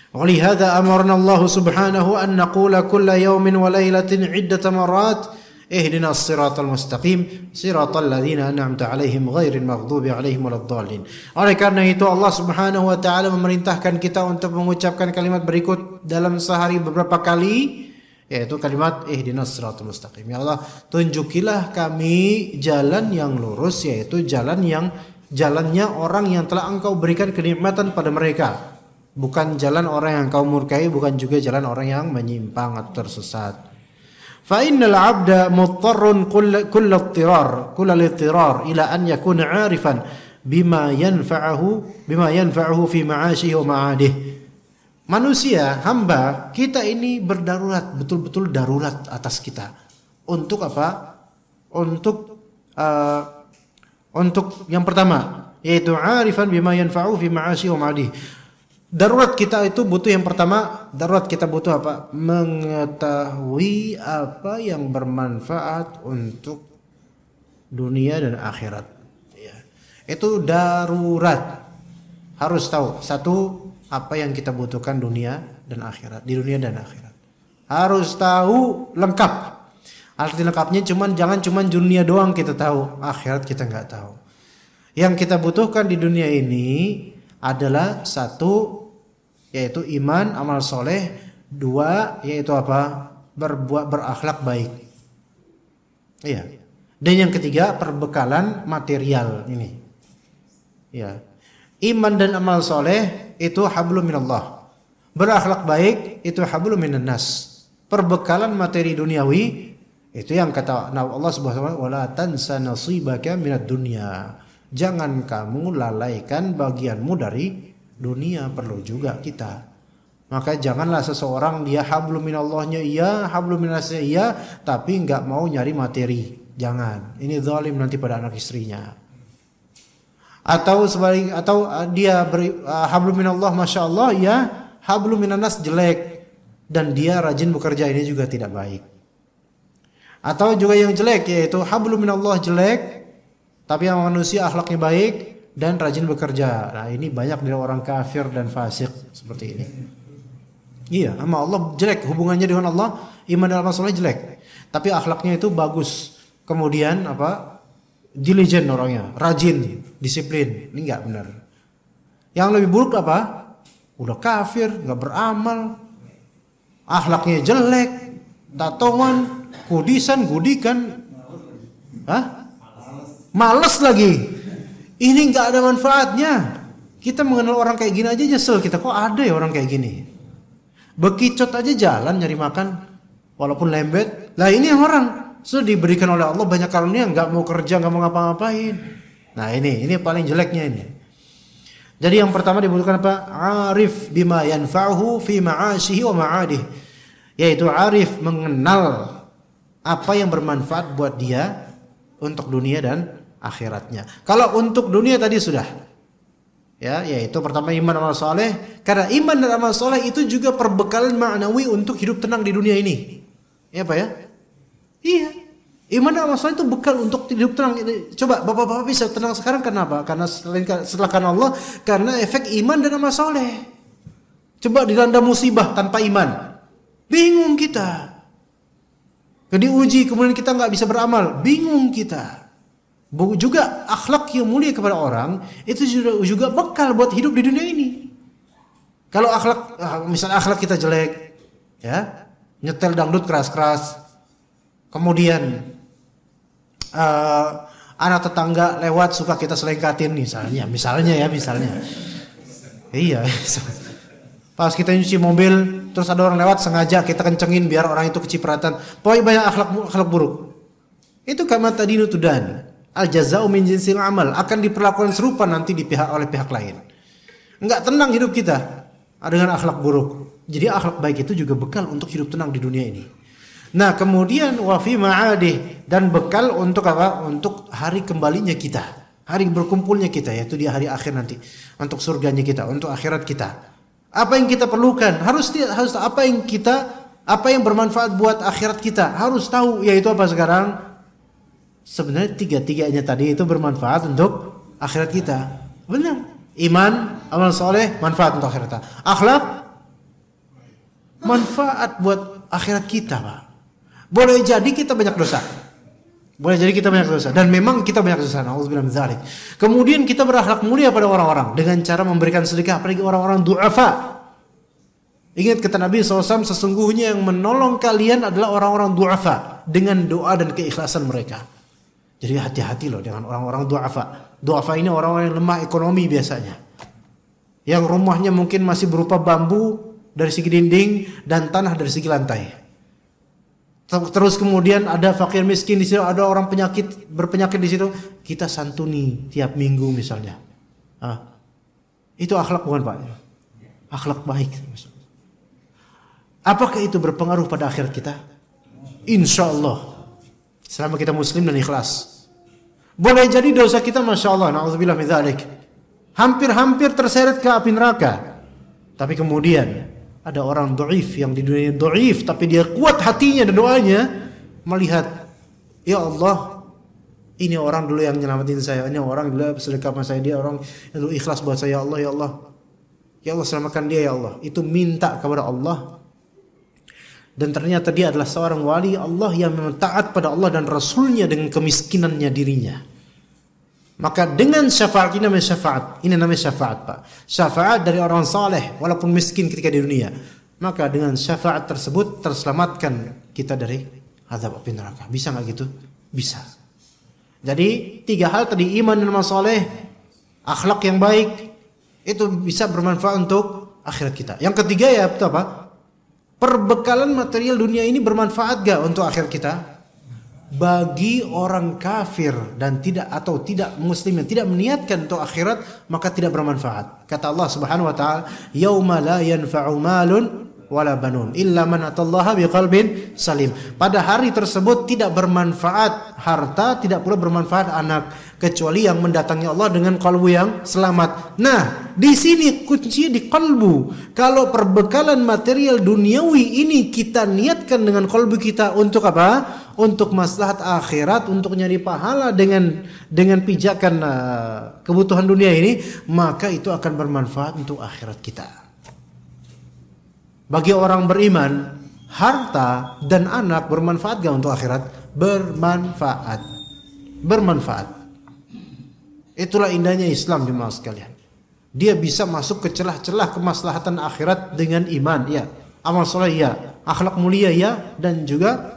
Wa li hadza amarna Allah subhanahu an naqula kulla yawmin wa lailatin 'iddata marat ihdinas siratal mustaqim siratal ladzina an'amta 'alaihim ghairil maghdubi 'alaihim waladdallin. Oleh karena itu Allah Subhanahu wa taala memerintahkan kita untuk mengucapkan kalimat berikut dalam sehari beberapa kali, yaitu kalimat ihdinas siratal mustaqim. Ya Allah, tunjukilah kami jalan yang lurus, yaitu jalannya orang yang telah Engkau berikan kenikmatan pada mereka. Bukan jalan orang yang Engkau murkai, bukan juga jalan orang yang menyimpang atau tersesat. Fa innal 'abda muttarrun kull ittirar ila an yakuna 'arifan bima yanfa'uhu fi ma'ashihi wa ma'adih. Manusia, hamba, kita ini berdarurat, betul-betul darurat atas kita. Untuk apa? Untuk yang pertama, yaitu 'arifan bima yanfa'uhu fi ma'ashihi wa ma'adih. Darurat kita itu butuh yang pertama, darurat kita butuh apa? Mengetahui apa yang bermanfaat untuk dunia dan akhirat. Ya. Itu darurat. Harus tahu satu, apa yang kita butuhkan dunia dan akhirat, di dunia dan akhirat. Harus tahu lengkap. Arti lengkapnya jangan cuman dunia doang kita tahu, akhirat kita nggak tahu. Yang kita butuhkan di dunia ini adalah satu, yaitu iman, amal soleh. Dua, yaitu apa? Berakhlak baik. Iya. Dan yang ketiga, perbekalan material ini. Ya. Iman dan amal soleh itu hablum minallah. Berakhlak baik itu hablum minan nas. Perbekalan materi duniawi itu yang kata Allah Subhanahu wa taala, wala tansa nasibaka minad dunya. Jangan kamu lalaikan bagianmu dari dunia, perlu juga kita. Maka janganlah seseorang dia hablum minallahnya iya, hablum minasnya iya, tapi enggak mau nyari materi. Jangan. Ini zalim nanti pada anak istrinya. Atau dia hablum minallah masyaallah ya, hablum minanas jelek dan dia rajin bekerja, ini juga tidak baik. Atau juga yang jelek, yaitu hablum minallah jelek tapi yang manusia akhlaknya baik dan rajin bekerja. Nah, ini banyak dari orang kafir dan fasik seperti ini. Iya, sama Allah jelek, hubungannya dengan Allah, iman dan amal soleh jelek. Tapi akhlaknya itu bagus. Kemudian apa? Diligent orangnya, rajin, disiplin. Ini enggak benar. Yang lebih buruk apa? Udah kafir, enggak beramal. Akhlaknya jelek, tatoan, gudikan. Hah? Males lagi. Ini nggak ada manfaatnya. Kita mengenal orang kayak gini aja nyesel kita. Kok ada ya orang kayak gini? Bekicot aja jalan nyari makan, walaupun lembet. Lah ini orang sudah diberikan oleh Allah banyak karunia, nggak mau kerja, nggak mau ngapa-ngapain. Nah ini paling jeleknya ini. Jadi yang pertama dibutuhkan apa? Arif bima yanfa'uhu fi ma'asyihi wa ma'adih. Yaitu arif, mengenal apa yang bermanfaat buat dia untuk dunia dan akhiratnya. Kalau untuk dunia tadi sudah, ya, yaitu pertama iman amal soleh. Karena iman dan amal soleh itu juga perbekalan maknawi untuk hidup tenang di dunia ini. Ya Pak ya? Iya. Iman dan amal soleh itu bekal untuk hidup tenang. Coba bapak-bapak bisa tenang sekarang kenapa? Karena setelah karena Allah, karena efek iman dan amal soleh. Coba dilanda musibah tanpa iman, bingung kita. Diuji kemudian kita nggak bisa beramal, bingung kita. Juga akhlak yang mulia kepada orang itu juga bekal buat hidup di dunia ini. Kalau akhlak, misalnya akhlak kita jelek, ya, nyetel dangdut keras-keras, kemudian anak tetangga lewat suka kita selengkatin misalnya. Iya. Pas kita nyuci mobil, terus ada orang lewat sengaja kita kencengin biar orang itu kecipratan. Pokoknya banyak akhlak buruk. Itu kama tadinu tudan. Al jazau min jinsil amal, akan diperlakukan serupa nanti oleh pihak lain. Enggak tenang hidup kita dengan akhlak buruk. Jadi akhlak baik itu juga bekal untuk hidup tenang di dunia ini. Nah, kemudian wa fi ma'adih, dan bekal untuk apa? Untuk hari kembalinya kita, hari berkumpulnya kita, yaitu di hari akhir nanti, untuk surganya kita, untuk akhirat kita. Apa yang kita perlukan? Harus apa yang bermanfaat buat akhirat kita? Harus tahu, yaitu apa sekarang? Sebenarnya tiga-tiganya tadi itu bermanfaat untuk akhirat kita. Benar. Iman, amal soleh, manfaat untuk akhirat kita. Akhlak, manfaat buat akhirat kita, Pak. Boleh jadi kita banyak dosa. Dan memang kita banyak dosa. Nauzubillah min dzalik. Kemudian kita berakhlak mulia pada orang-orang dengan cara memberikan sedekah, apalagi orang-orang du'afa. Ingat kata Nabi SAW, sesungguhnya yang menolong kalian adalah orang-orang du'afa dengan doa dan keikhlasan mereka. Jadi hati-hati loh dengan orang-orang du'afa. Du'afa ini orang-orang yang lemah ekonomi biasanya, yang rumahnya mungkin masih berupa bambu dari segi dinding dan tanah dari segi lantai. Terus kemudian ada fakir miskin di situ, ada orang berpenyakit di situ, kita santuni tiap minggu misalnya. Itu akhlak bukan Pak? Akhlak baik. Apakah itu berpengaruh pada akhirat kita? Insya Allah, selama kita muslim dan ikhlas. Boleh jadi dosa kita, masya Allah, na'udzubillah min dzalik, hampir-hampir terseret ke api neraka. Tapi kemudian ada orang dhaif yang di dunia dhaif, tapi dia kuat hatinya dan doanya, melihat, ya Allah, ini orang dulu yang nyelamatin saya, ini orang dulu sedekah sama saya, dia orang yang dulu ikhlas buat saya, ya Allah, ya Allah, ya Allah selamatkan dia, ya Allah. Itu minta kepada Allah, dan ternyata dia adalah seorang wali Allah yang memang taat pada Allah dan Rasulnya dengan kemiskinannya dirinya. Maka dengan syafaat ini namanya syafaat, Pak. Syafaat dari orang saleh walaupun miskin ketika di dunia. Maka dengan syafaat tersebut terselamatkan kita dari azab api neraka. Bisa enggak gitu? Bisa. Jadi 3 hal tadi, iman dan amal saleh, akhlak yang baik, itu bisa bermanfaat untuk akhirat kita. Yang ketiga ya apa? Perbekalan material dunia ini bermanfaat gak untuk akhirat kita? Bagi orang kafir dan tidak muslim yang tidak meniatkan untuk akhirat, maka tidak bermanfaat. Kata Allah Subhanahu wa taala, "Yauma la yanfa'u malun wala banun illa man atallaha biqalbin salim." Pada hari tersebut tidak bermanfaat harta, tidak pula bermanfaat anak, kecuali yang mendatangi Allah dengan kalbu yang selamat. Nah, di sini kuncinya di kalbu. Kalau perbekalan material duniawi ini kita niatkan dengan kalbu kita untuk apa? Untuk maslahat akhirat, untuk nyari pahala dengan pijakan kebutuhan dunia ini, maka itu akan bermanfaat untuk akhirat kita. Bagi orang beriman, harta dan anak bermanfaat gak untuk akhirat? Bermanfaat. Itulah indahnya Islam, jemaah sekalian. Dia bisa masuk ke celah-celah kemaslahatan akhirat dengan iman, ya, amal soleh, ya, akhlak mulia, ya, dan juga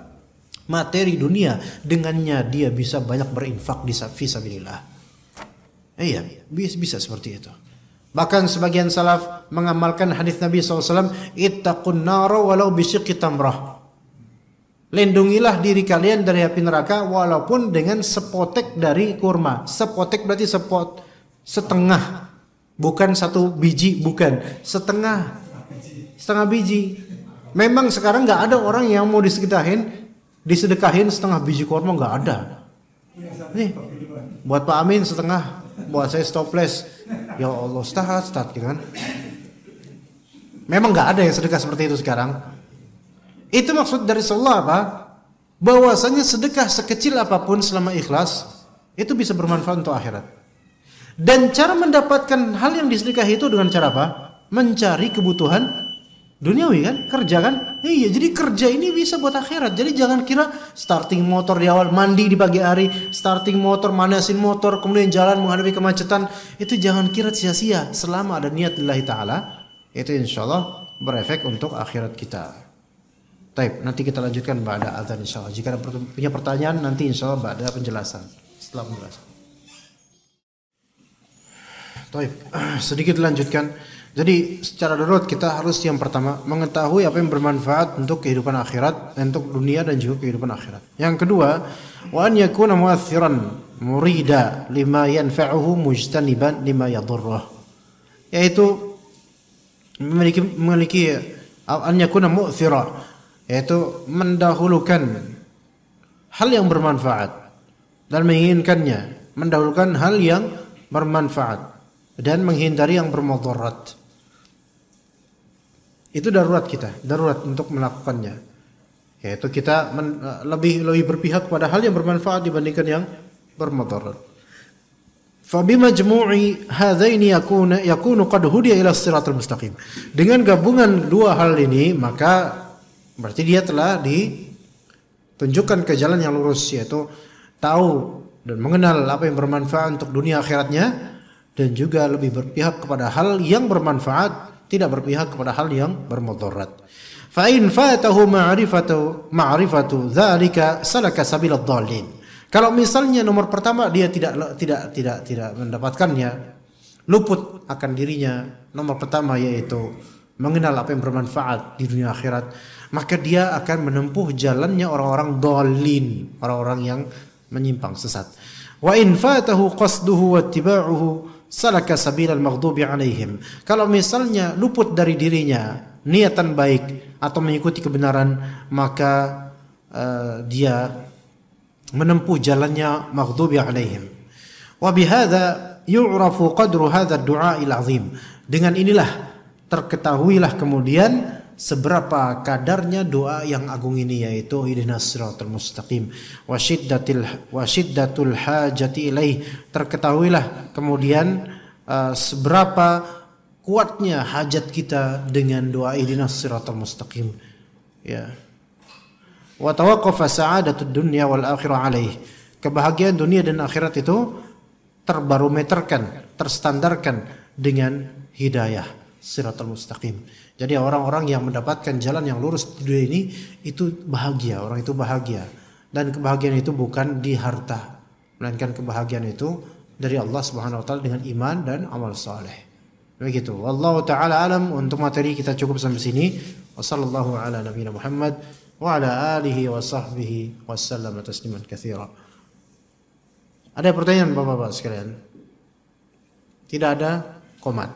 materi dunia. Dengannya dia bisa banyak berinfak di fisabilillah. Iya, bisa seperti itu. Bahkan sebagian salaf mengamalkan hadis Nabi SAW, ittaqun nara walau bisyiqqi tamrah. Lindungilah diri kalian dari api neraka walaupun dengan sepotek dari kurma. Sepotek berarti setengah Bukan 1 biji, bukan setengah biji. Memang sekarang nggak ada orang yang mau disedekahin setengah biji kurma, nggak ada. Nih, buat Pak Amin setengah, buat saya stoples. Ya Allah, start gitu kan. Memang nggak ada yang sedekah seperti itu sekarang. Itu maksud dari Allah apa? Bahwasanya sedekah sekecil apapun selama ikhlas itu bisa bermanfaat untuk akhirat. Dan cara mendapatkan hal yang disedekahi itu dengan cara apa? Mencari kebutuhan duniawi kan, kerja kan? Iya, jadi kerja ini bisa buat akhirat. Jadi jangan kira starting motor di awal, mandi di pagi hari, starting motor, manasin motor, kemudian jalan menghadapi kemacetan, itu jangan kira sia-sia selama ada niat lillahi ta'ala. Itu insyaallah berefek untuk akhirat kita. Baik, nanti kita lanjutkan ba'da azan insyaallah. Jika ada punya pertanyaan nanti insyaallah ba'da penjelasan. Setelah penjelasan. Baik, sedikit lanjutkan. Jadi secara darurat kita harus yang pertama mengetahui apa yang bermanfaat untuk kehidupan akhirat, untuk dunia dan juga kehidupan akhirat. Yang kedua, wa an yakuna mu'athiran murida lima yanfa'uhu mujtaniban lima yadurruh. Yaitu memiliki an yakuna mu'thira, yaitu mendahulukan hal yang bermanfaat dan menginginkannya, mendahulukan hal yang bermanfaat dan menghindari yang bermudarat. Itu darurat kita, darurat untuk melakukannya. Yaitu kita lebih berpihak pada hal yang bermanfaat dibandingkan yang bermudarat. Fa bimajmu'i hadzaini yakunu qad hudiya ila siratal mustaqim. Dengan gabungan dua hal ini maka berarti dia telah ditunjukkan ke jalan yang lurus, yaitu tahu dan mengenal apa yang bermanfaat untuk dunia akhiratnya dan juga lebih berpihak kepada hal yang bermanfaat, tidak berpihak kepada hal yang bermudarat. Fa in fatahu ma'rifatu dzalika salaka sabilad dhallin. Kalau misalnya nomor pertama dia tidak mendapatkannya, luput akan dirinya nomor pertama yaitu mengenal apa yang bermanfaat di dunia akhirat, maka dia akan menempuh jalannya orang-orang dhallin, orang-orang yang menyimpang sesat. Wa in fatahu qasduhu wattiba'uhu salaka sabilal maghdubi alaihim. Kalau misalnya luput dari dirinya niatan baik atau mengikuti kebenaran, maka dia menempuh jalannya maghdubi alaihim. Wa bihadza yu'rafu qadru hadza ad-du'a'il 'azim. Dengan inilah terketahuilah kemudian seberapa kadarnya doa yang agung ini, yaitu ihdinas siratal mustaqim wa shiddatul hajati ilaih. Terketahuilah kemudian seberapa kuatnya hajat kita dengan doa ihdinas siratal mustaqim, ya. Wa tawaqqafa sa'adatud dunya wal akhirah alaih. Kebahagiaan dunia dan akhirat itu terbarometerkan, terstandarkan dengan hidayah siratal mustaqim. Jadi orang-orang yang mendapatkan jalan yang lurus di dunia ini itu bahagia, orang itu bahagia. Dan kebahagiaan itu bukan di harta, melainkan kebahagiaan itu dari Allah Subhanahu wa taala dengan iman dan amal saleh. Begitu. Wallahu taala alam. Untuk materi kita cukup sampai sini. Wassallallahu ala nabiyina Muhammad wa ala alihi wa sahbihi wasallam tasliman katsira. Ada pertanyaan Bapak-bapak sekalian? Tidak ada? Qomat.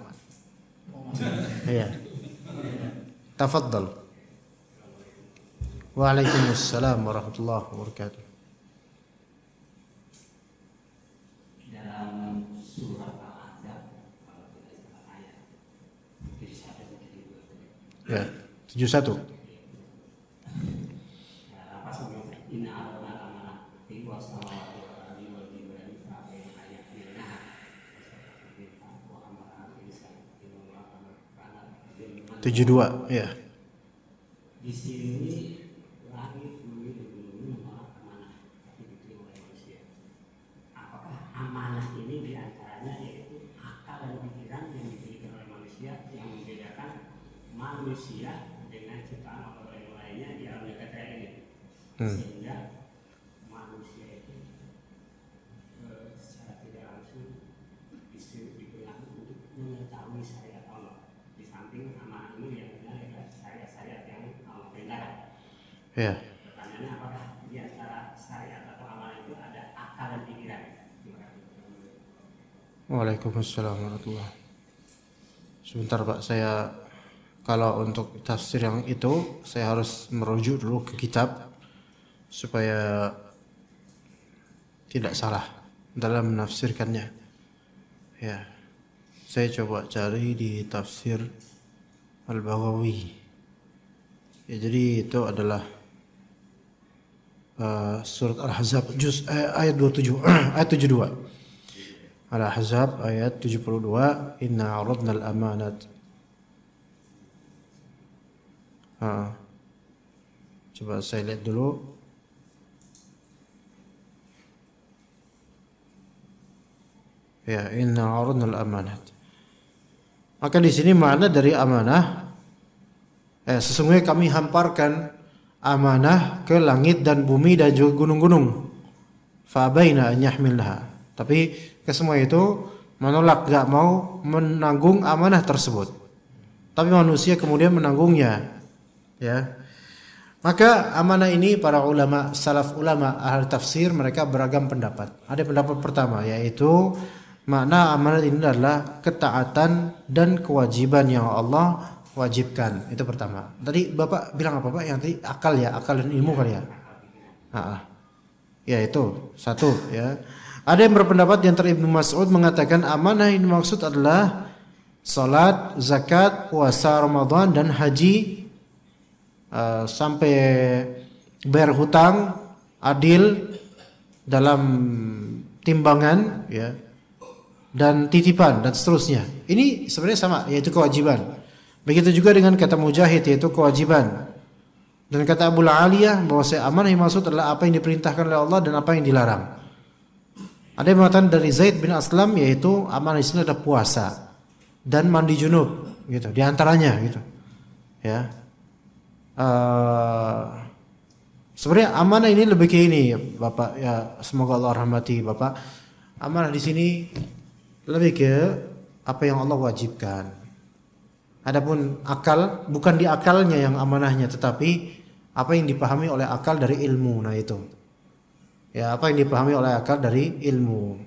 Iya. Tafadhal. Waalaikumsalam warahmatullahi wabarakatuh. Dalam surat Al-Ahzab kalau tidak salah ayat 71 Ya, 71. apa sebenarnya inna aradna amanah fi wassamawati wal ardi wal jibali fa ayat ayatnya wa amara al-insan bima kana 72, ya. di sini langit bumi dan bumi menolak amanah tapi diterima oleh manusia. Apakah amanah ini diantaranya yaitu akal dan pikiran yang diberikan oleh manusia yang membedakan manusia dengan ciptaan Allah yang lainnya di alam jagat raya ini, sehingga manusia itu secara tidak langsung digunakan untuk mengetahui syariat Allah di samping amanah ini yang adalah syariat-syariat yang Allah perintahkan. Ya. Pertanyaannya apakah di antara syariat atau amanah itu ada akal dan pikiran? Waalaikumsalam warahmatullahi. Sebentar Pak, saya kalau untuk tafsir yang itu saya harus merujuk dulu ke kitab supaya tidak salah dalam menafsirkannya. Ya, saya coba cari di tafsir Al-Baghawi. Ya, jadi itu adalah surat Al-Ahzab ayat 27 ayat 72. Al-Ahzab ayat 72, inna 'aradna al-amanat. Coba saya lihat dulu. Ya, inna 'aradna al-amanat. Maka di sini makna dari amanah, sesungguhnya kami hamparkan amanah ke langit dan bumi dan juga gunung-gunung. Fa abaina an yahmilnaha. Tapi kesemua itu menolak, gak mau menanggung amanah tersebut. Tapi manusia kemudian menanggungnya. Ya. Maka amanah ini para ulama, salaf ulama ahli tafsir mereka beragam pendapat. Ada pendapat pertama yaitu makna amanah ini adalah ketaatan dan kewajiban yang Allah wajibkan. Itu pertama. Tadi Bapak bilang apa Pak? Yang tadi akal ya, akal dan ilmu kali ya. Ya itu satu ya. Ada yang berpendapat di antara Ibnu Mas'ud mengatakan amanah ini maksud adalah salat, zakat, puasa Ramadan dan haji, sampai bayar hutang, adil dalam timbangan ya, dan titipan dan seterusnya. Ini sebenarnya sama, yaitu kewajiban. Begitu juga dengan kata Mujahid, yaitu kewajiban. Dan kata Abu Aliyah bahwa amanah yang maksud adalah apa yang diperintahkan oleh Allah dan apa yang dilarang. Ada yang mengatakan dari Zaid bin Aslam yaitu amanah di sini adalah puasa dan mandi junub gitu, di antaranya gitu. Ya. Sebenarnya amanah ini lebih ke ini Bapak ya, semoga Allah rahmati Bapak. Amanah di sini lebih ke apa yang Allah wajibkan. Adapun akal bukan di akalnya yang amanahnya, tetapi apa yang dipahami oleh akal dari ilmu. Nah itu. Ya, apa yang dipahami oleh akal dari ilmu.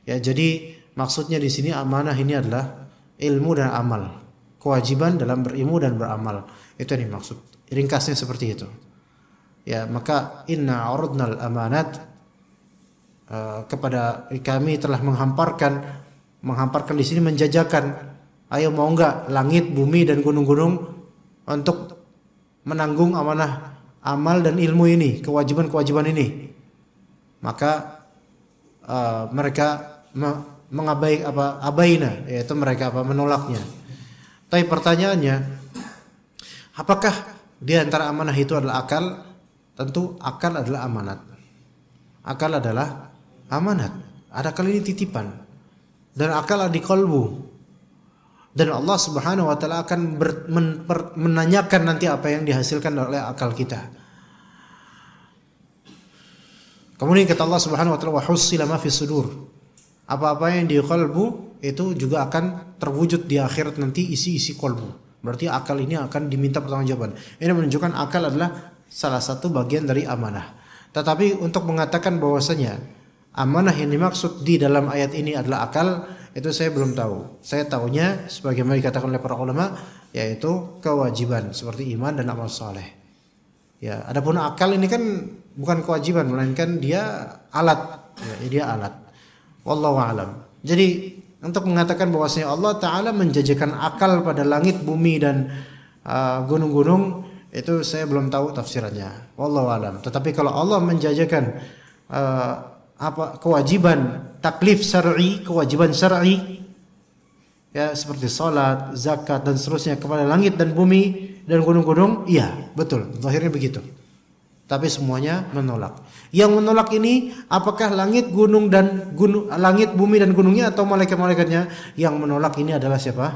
Ya, jadi maksudnya di sini amanah ini adalah ilmu dan amal. Kewajiban dalam berilmu dan beramal. Itu yang dimaksud. Ringkasnya seperti itu. Ya, maka inna 'aradnal amanat, kepada kami telah menghamparkan di sini menjajakan. Ayo mau enggak langit, bumi dan gunung-gunung untuk menanggung amanah amal dan ilmu ini, kewajiban-kewajiban ini. Maka mereka abaina, yaitu mereka menolaknya. Tapi pertanyaannya, apakah di antara amanah itu adalah akal? Tentu akal adalah amanat. Akal adalah amanat. Ada kali ini titipan. Dan akal ada di kalbu. Dan Allah Subhanahu wa taala akan menanyakan nanti apa yang dihasilkan oleh akal kita. Kemudian kata Allah Subhanahu wa taala, wa hussila ma fi sudur. Apa-apa yang di kalbu itu juga akan terwujud di akhirat nanti, isi-isi kalbu. Berarti akal ini akan diminta pertanggungjawaban. Ini menunjukkan akal adalah salah satu bagian dari amanah. Tetapi untuk mengatakan bahwasanya amanah yang dimaksud di dalam ayat ini adalah akal, itu saya belum tahu. Saya tahunya sebagaimana dikatakan oleh para ulama, yaitu kewajiban seperti iman dan amal saleh. Ya, adapun akal ini kan bukan kewajiban, melainkan dia alat. Ya, dia alat. Wallahu a'lam. Jadi untuk mengatakan bahwasanya Allah Taala menjajakan akal pada langit, bumi dan gunung-gunung, itu saya belum tahu tafsirannya. Wallahu a'lam. Tetapi kalau Allah menjajakan kewajiban taklif syar'i, kewajiban syar'i ya seperti salat, zakat dan seterusnya kepada langit dan bumi dan gunung-gunung, iya, betul. Zahirnya begitu. Tapi semuanya menolak. Yang menolak ini apakah langit, langit, bumi dan gunungnya atau malaikat-malaikatnya? Yang menolak ini adalah siapa?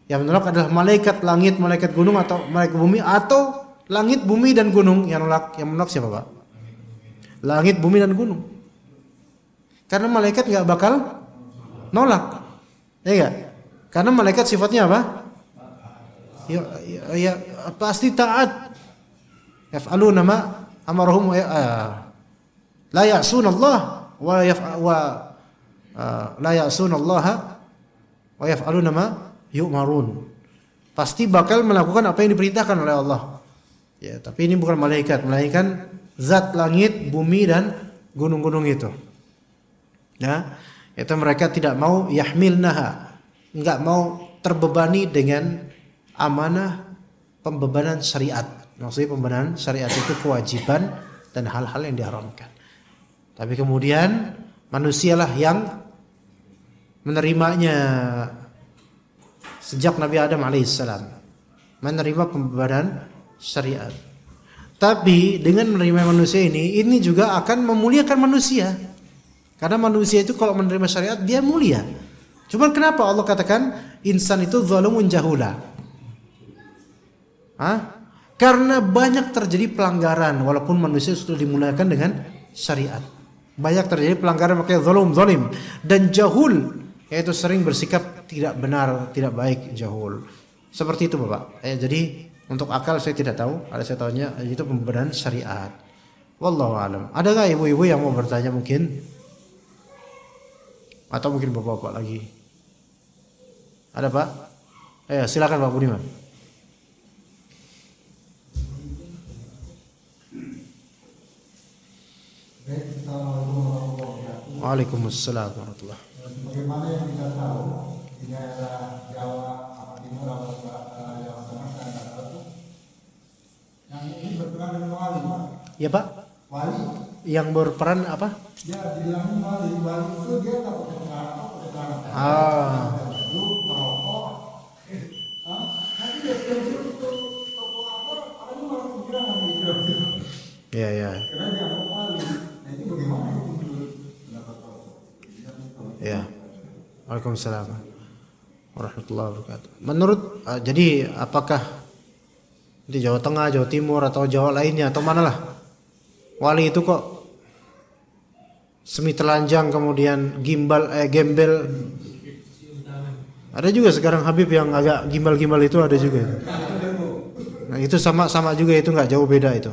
Yang menolak adalah malaikat langit, malaikat gunung atau malaikat bumi, atau langit, bumi dan gunung yang menolak? Yang menolak siapa, Pak? Langit, bumi dan gunung. Karena malaikat enggak bakal nolak. Ya enggak? Karena malaikat sifatnya apa? Ya pasti taat. Yaf'aluna ma amarahum la ya'sun Allah la ya'sun Allah wa yaf'aluna ma yu'marun. Pasti bakal melakukan apa yang diperintahkan oleh Allah. Ya, tapi ini bukan malaikat, melainkan zat langit, bumi dan gunung-gunung itu. Ya, itu mereka tidak mau yahmilnaha, enggak mau terbebani dengan amanah pembebanan syariat. Maksudnya pembebanan syariat itu kewajiban dan hal-hal yang diharamkan. Tapi kemudian manusialah yang menerimanya. Sejak Nabi Adam alaihissalam menerima pembebanan syariat. Tapi dengan menerima manusia ini juga akan memuliakan manusia. Karena manusia itu kalau menerima syariat dia mulia. Cuman kenapa Allah katakan insan itu zalumun jahula? Karena banyak terjadi pelanggaran walaupun manusia sudah dimuliakan dengan syariat. Banyak terjadi pelanggaran makanya zalim dan jahul, yaitu sering bersikap tidak benar, tidak baik, jahul. Seperti itu Bapak. Jadi untuk akal saya tidak tahu, ada saya tahunya itu pembenaran syariat. Wallahu alam. Ada nggak ibu-ibu yang mau bertanya mungkin? Atau mungkin bapak-bapak lagi? Ada Pak? Silakan Pak Budiman. Waalaikumsalam warahmatullahi wabarakatuh. Bagaimana yang kita tahu di daerah Jawa Timur atau Jawa Tengah dan Barat yang ini berperan dengan wali, Pak? Ya Pak. Wali. Yang berperan apa? Ya, dibilangin wali itu dia tak pakai celana. Baju, merokok. Nanti dia untuk toko apa? Orang malah kepikiran gitu. Ya. Karena dia mau wali. Nah itu bagaimana itu? Ya. Waalaikumsalam warahmatullahi wabarakatuh. Menurut jadi apakah di Jawa Tengah, Jawa Timur atau Jawa lainnya atau manalah wali itu kok semi telanjang kemudian gembel. Ada juga sekarang Habib yang agak gimbal-gimbal itu ada juga. Nah, itu sama juga itu nggak jauh beda itu.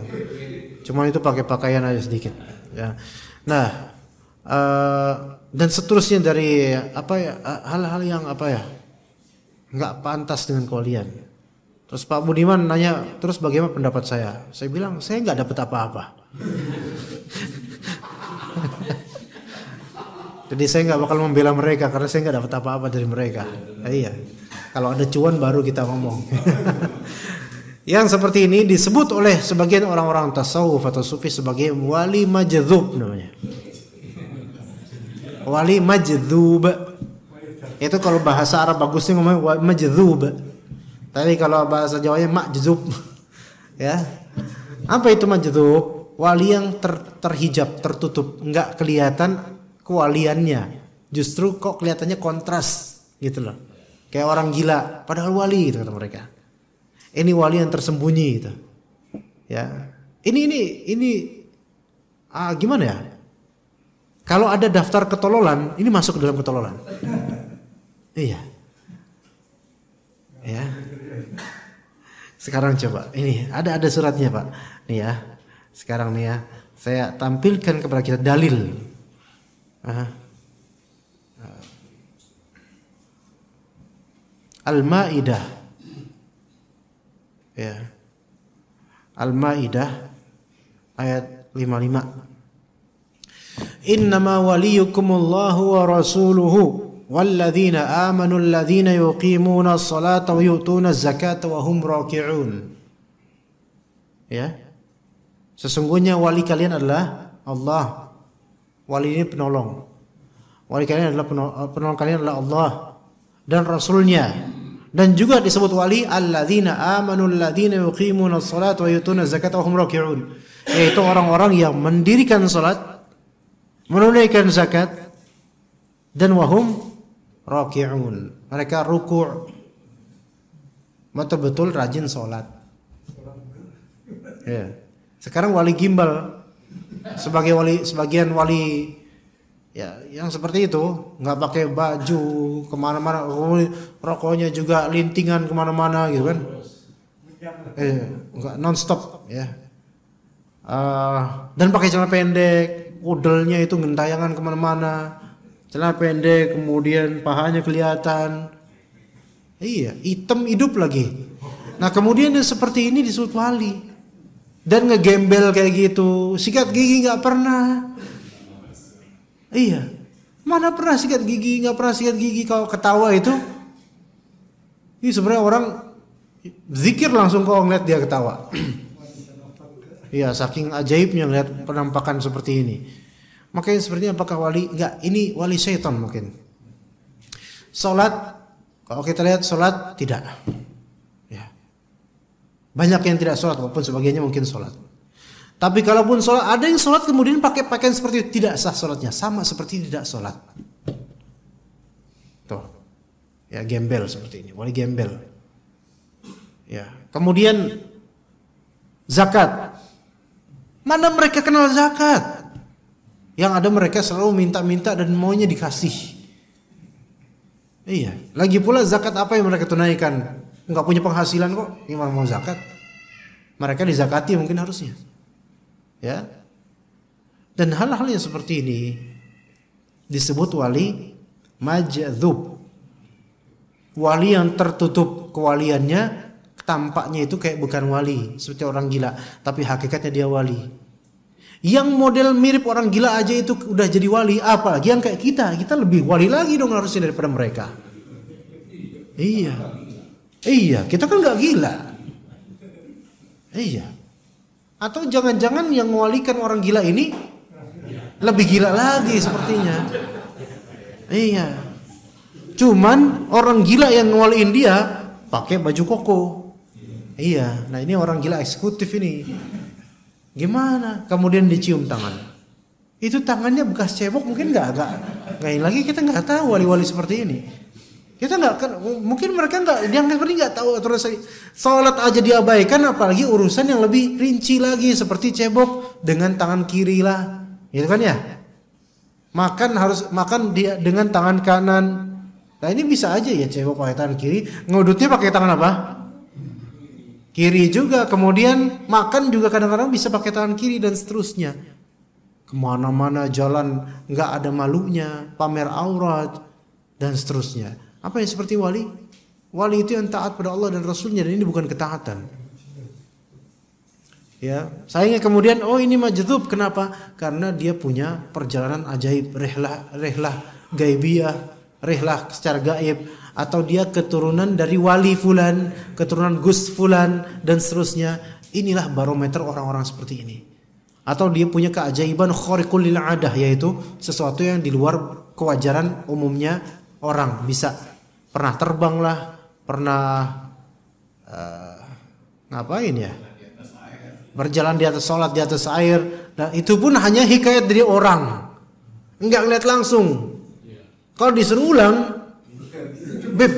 Cuman itu pakai pakaian aja sedikit. Ya. Nah, dan seterusnya dari hal-hal yang nggak pantas dengan kalian. Terus Pak Budiman nanya, terus bagaimana pendapat saya? Saya bilang saya nggak dapat apa-apa. Jadi saya nggak bakal membela mereka karena saya nggak dapat apa-apa dari mereka. Iya. Kalau ada cuan baru kita ngomong. Yang seperti ini disebut oleh sebagian orang-orang tasawuf atau sufi sebagai wali majdzub namanya. Wali majdzub. Itu kalau bahasa Arab bagusnya ngomong majdzub. Tapi kalau bahasa Jawanya majdzub. Ya. Apa itu majdzub? Wali yang terhijab, tertutup, enggak kelihatan kewaliannya. Justru kok kelihatannya kontras gitu loh. Kayak orang gila, padahal wali gitu kata mereka. Ini wali yang tersembunyi gitu. Ya. Ini gimana ya? Kalau ada daftar ketololan, ini masuk ke dalam ketololan. Iya. Ya. Sekarang coba, ini ada suratnya Pak. Nih ya. Sekarang nih ya, saya tampilkan kepada kita dalil. Al-Maidah. Ya. Al-Maidah ayat 55. Innama waliyukumullahu wa rasuluhu walladzina amanu alladzina yuqimuna as-salata wa yu'tuna az-zakata wa hum raki'un. Ya. Sesungguhnya wali kalian adalah Allah. Wali ini penolong. Wali kalian adalah penolong kalian adalah Allah dan Rasulnya. Dan juga disebut wali alladzina amanu alladzina yuqimuna as-salata wa yu'tuna az-zakata wa hum raki'un. Yaitu orang-orang yang mendirikan salat, menunaikan zakat, dan wahum raki'un. Mereka ruku'. Betul-betul rajin salat. Ya. Sekarang wali gimbal sebagian wali ya yang seperti itu nggak pakai baju kemana-mana, rokoknya juga lintingan kemana-mana gitu kan, nggak nonstop ya, dan pakai celana pendek, udelnya itu gentayangan kemana-mana, celana pendek kemudian pahanya kelihatan, Iya, hitam hidup lagi. Nah kemudian yang seperti ini disebut wali. Dan ngegembel kayak gitu, sikat gigi nggak pernah. Iya, mana pernah sikat gigi, nggak pernah sikat gigi. Kalau ketawa itu, ini sebenarnya orang zikir langsung kalau ngeliat dia ketawa. Iya, saking ajaibnya ngeliat penampakan seperti ini. Makanya sepertinya apakah wali? Enggak, ini wali syaitan mungkin. Salat, kalau kita lihat salat tidak. Ya. Banyak yang tidak salat walaupun sebagiannya mungkin salat. Tapi kalaupun salat, ada yang salat kemudian pakai pakaian seperti itu, tidak sah salatnya, sama seperti tidak salat. Tuh. Ya, gembel seperti ini, wali gembel. Ya. Kemudian zakat. Mana mereka kenal zakat? Yang ada mereka selalu minta-minta dan maunya dikasih. Iya. Lagi pula zakat apa yang mereka tunaikan? Enggak punya penghasilan kok, gimana mau zakat? Mereka dizakati mungkin harusnya. Ya. Dan hal-hal yang seperti ini disebut wali majdzub. Wali yang tertutup kewaliannya, tampaknya itu kayak bukan wali, seperti orang gila, tapi hakikatnya dia wali. Yang model mirip orang gila aja itu udah jadi wali, apalagi yang kayak kita lebih wali lagi dong harusnya daripada mereka. Iya, kita kan nggak gila. Iya. Atau jangan-jangan yang mewalikan orang gila ini lebih gila lagi sepertinya. Iya. Cuman orang gila yang ngewaliin dia pakai baju koko. Iya. Nah ini orang gila eksekutif ini. Gimana? Kemudian dicium tangan. Itu tangannya bekas cebok mungkin nggak lagi, kita nggak tahu wali-wali seperti ini. Kita nggak, mungkin mereka nggak tahu terus salat aja diabaikan, apalagi urusan yang lebih rinci lagi seperti cebok dengan tangan kiri lah, gitu kan ya? Harus makan dia dengan tangan kanan. Nah ini bisa aja ya cebok pakai tangan kiri, ngudutnya pakai tangan apa? Kiri juga, kemudian makan juga kadang-kadang bisa pakai tangan kiri dan seterusnya. Kemana-mana jalan nggak ada malunya, pamer aurat dan seterusnya. Apa yang seperti wali? Wali itu yang taat pada Allah dan Rasulnya, dan ini bukan ketaatan. Ya, sayangnya kemudian ini majdzub. Kenapa? Karena dia punya perjalanan ajaib, rihlah gaibiyah, rihlah secara gaib. Atau dia keturunan dari wali fulan, keturunan Gus fulan dan seterusnya. Inilah barometer orang-orang seperti ini. Atau dia punya keajaiban khariqul lil adah, yaitu sesuatu yang di luar kewajaran umumnya orang. Bisa pernah terbang lah, pernah ngapain ya? Berjalan di atas, sholat di atas air. Dan itu pun hanya hikayat dari orang, enggak ngeliat langsung. Kalau disuruh ulang, Beb,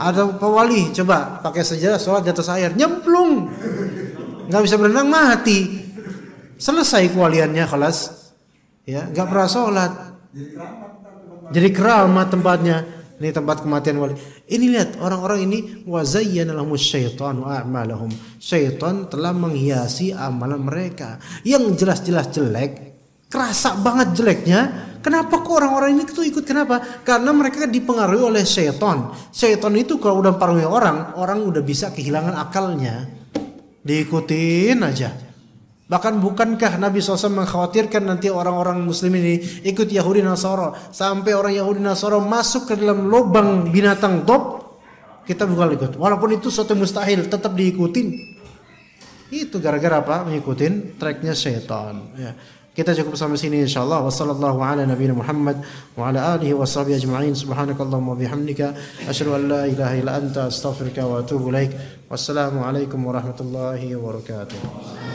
ada pewali coba pakai sejadah sholat di atas air, nyemplung, nggak bisa berenang, mati, selesai kewaliannya, kelas, ya, nggak pernah sholat, jadi keramat tempatnya. Ini tempat kematian wali. Ini lihat orang-orang ini, wa zayyana lahumus syaitanu a'malahum. Syaitan telah menghiasi amalan mereka yang jelas-jelas jelek, kerasa banget jeleknya. Kenapa kok orang-orang ini tuh ikut? Kenapa? Karena mereka dipengaruhi oleh syaitan. Syaitan itu kalau udah mempengaruhi orang udah bisa kehilangan akalnya. Diikutin aja. Bahkan bukankah Nabi SAW mengkhawatirkan nanti orang-orang muslim ini ikut Yahudi Nasara, sampai orang Yahudi Nasara masuk ke dalam lubang binatang top, kita bukan ikut. Walaupun itu suatu mustahil, tetap diikutin. Itu gara-gara apa? Mengikutin treknya syaitan. Ya. Kita cukup sampai sini insyaallah. Wassallallahu ala nabiyina Muhammad wa ala alihi washabihi ajma'in. Subhanakallahumma bihamdika asyhadu an la ilaha illa anta astaghfiruka wa atubu ilaik. Wassalamu alaikum warahmatullahi wabarakatuh.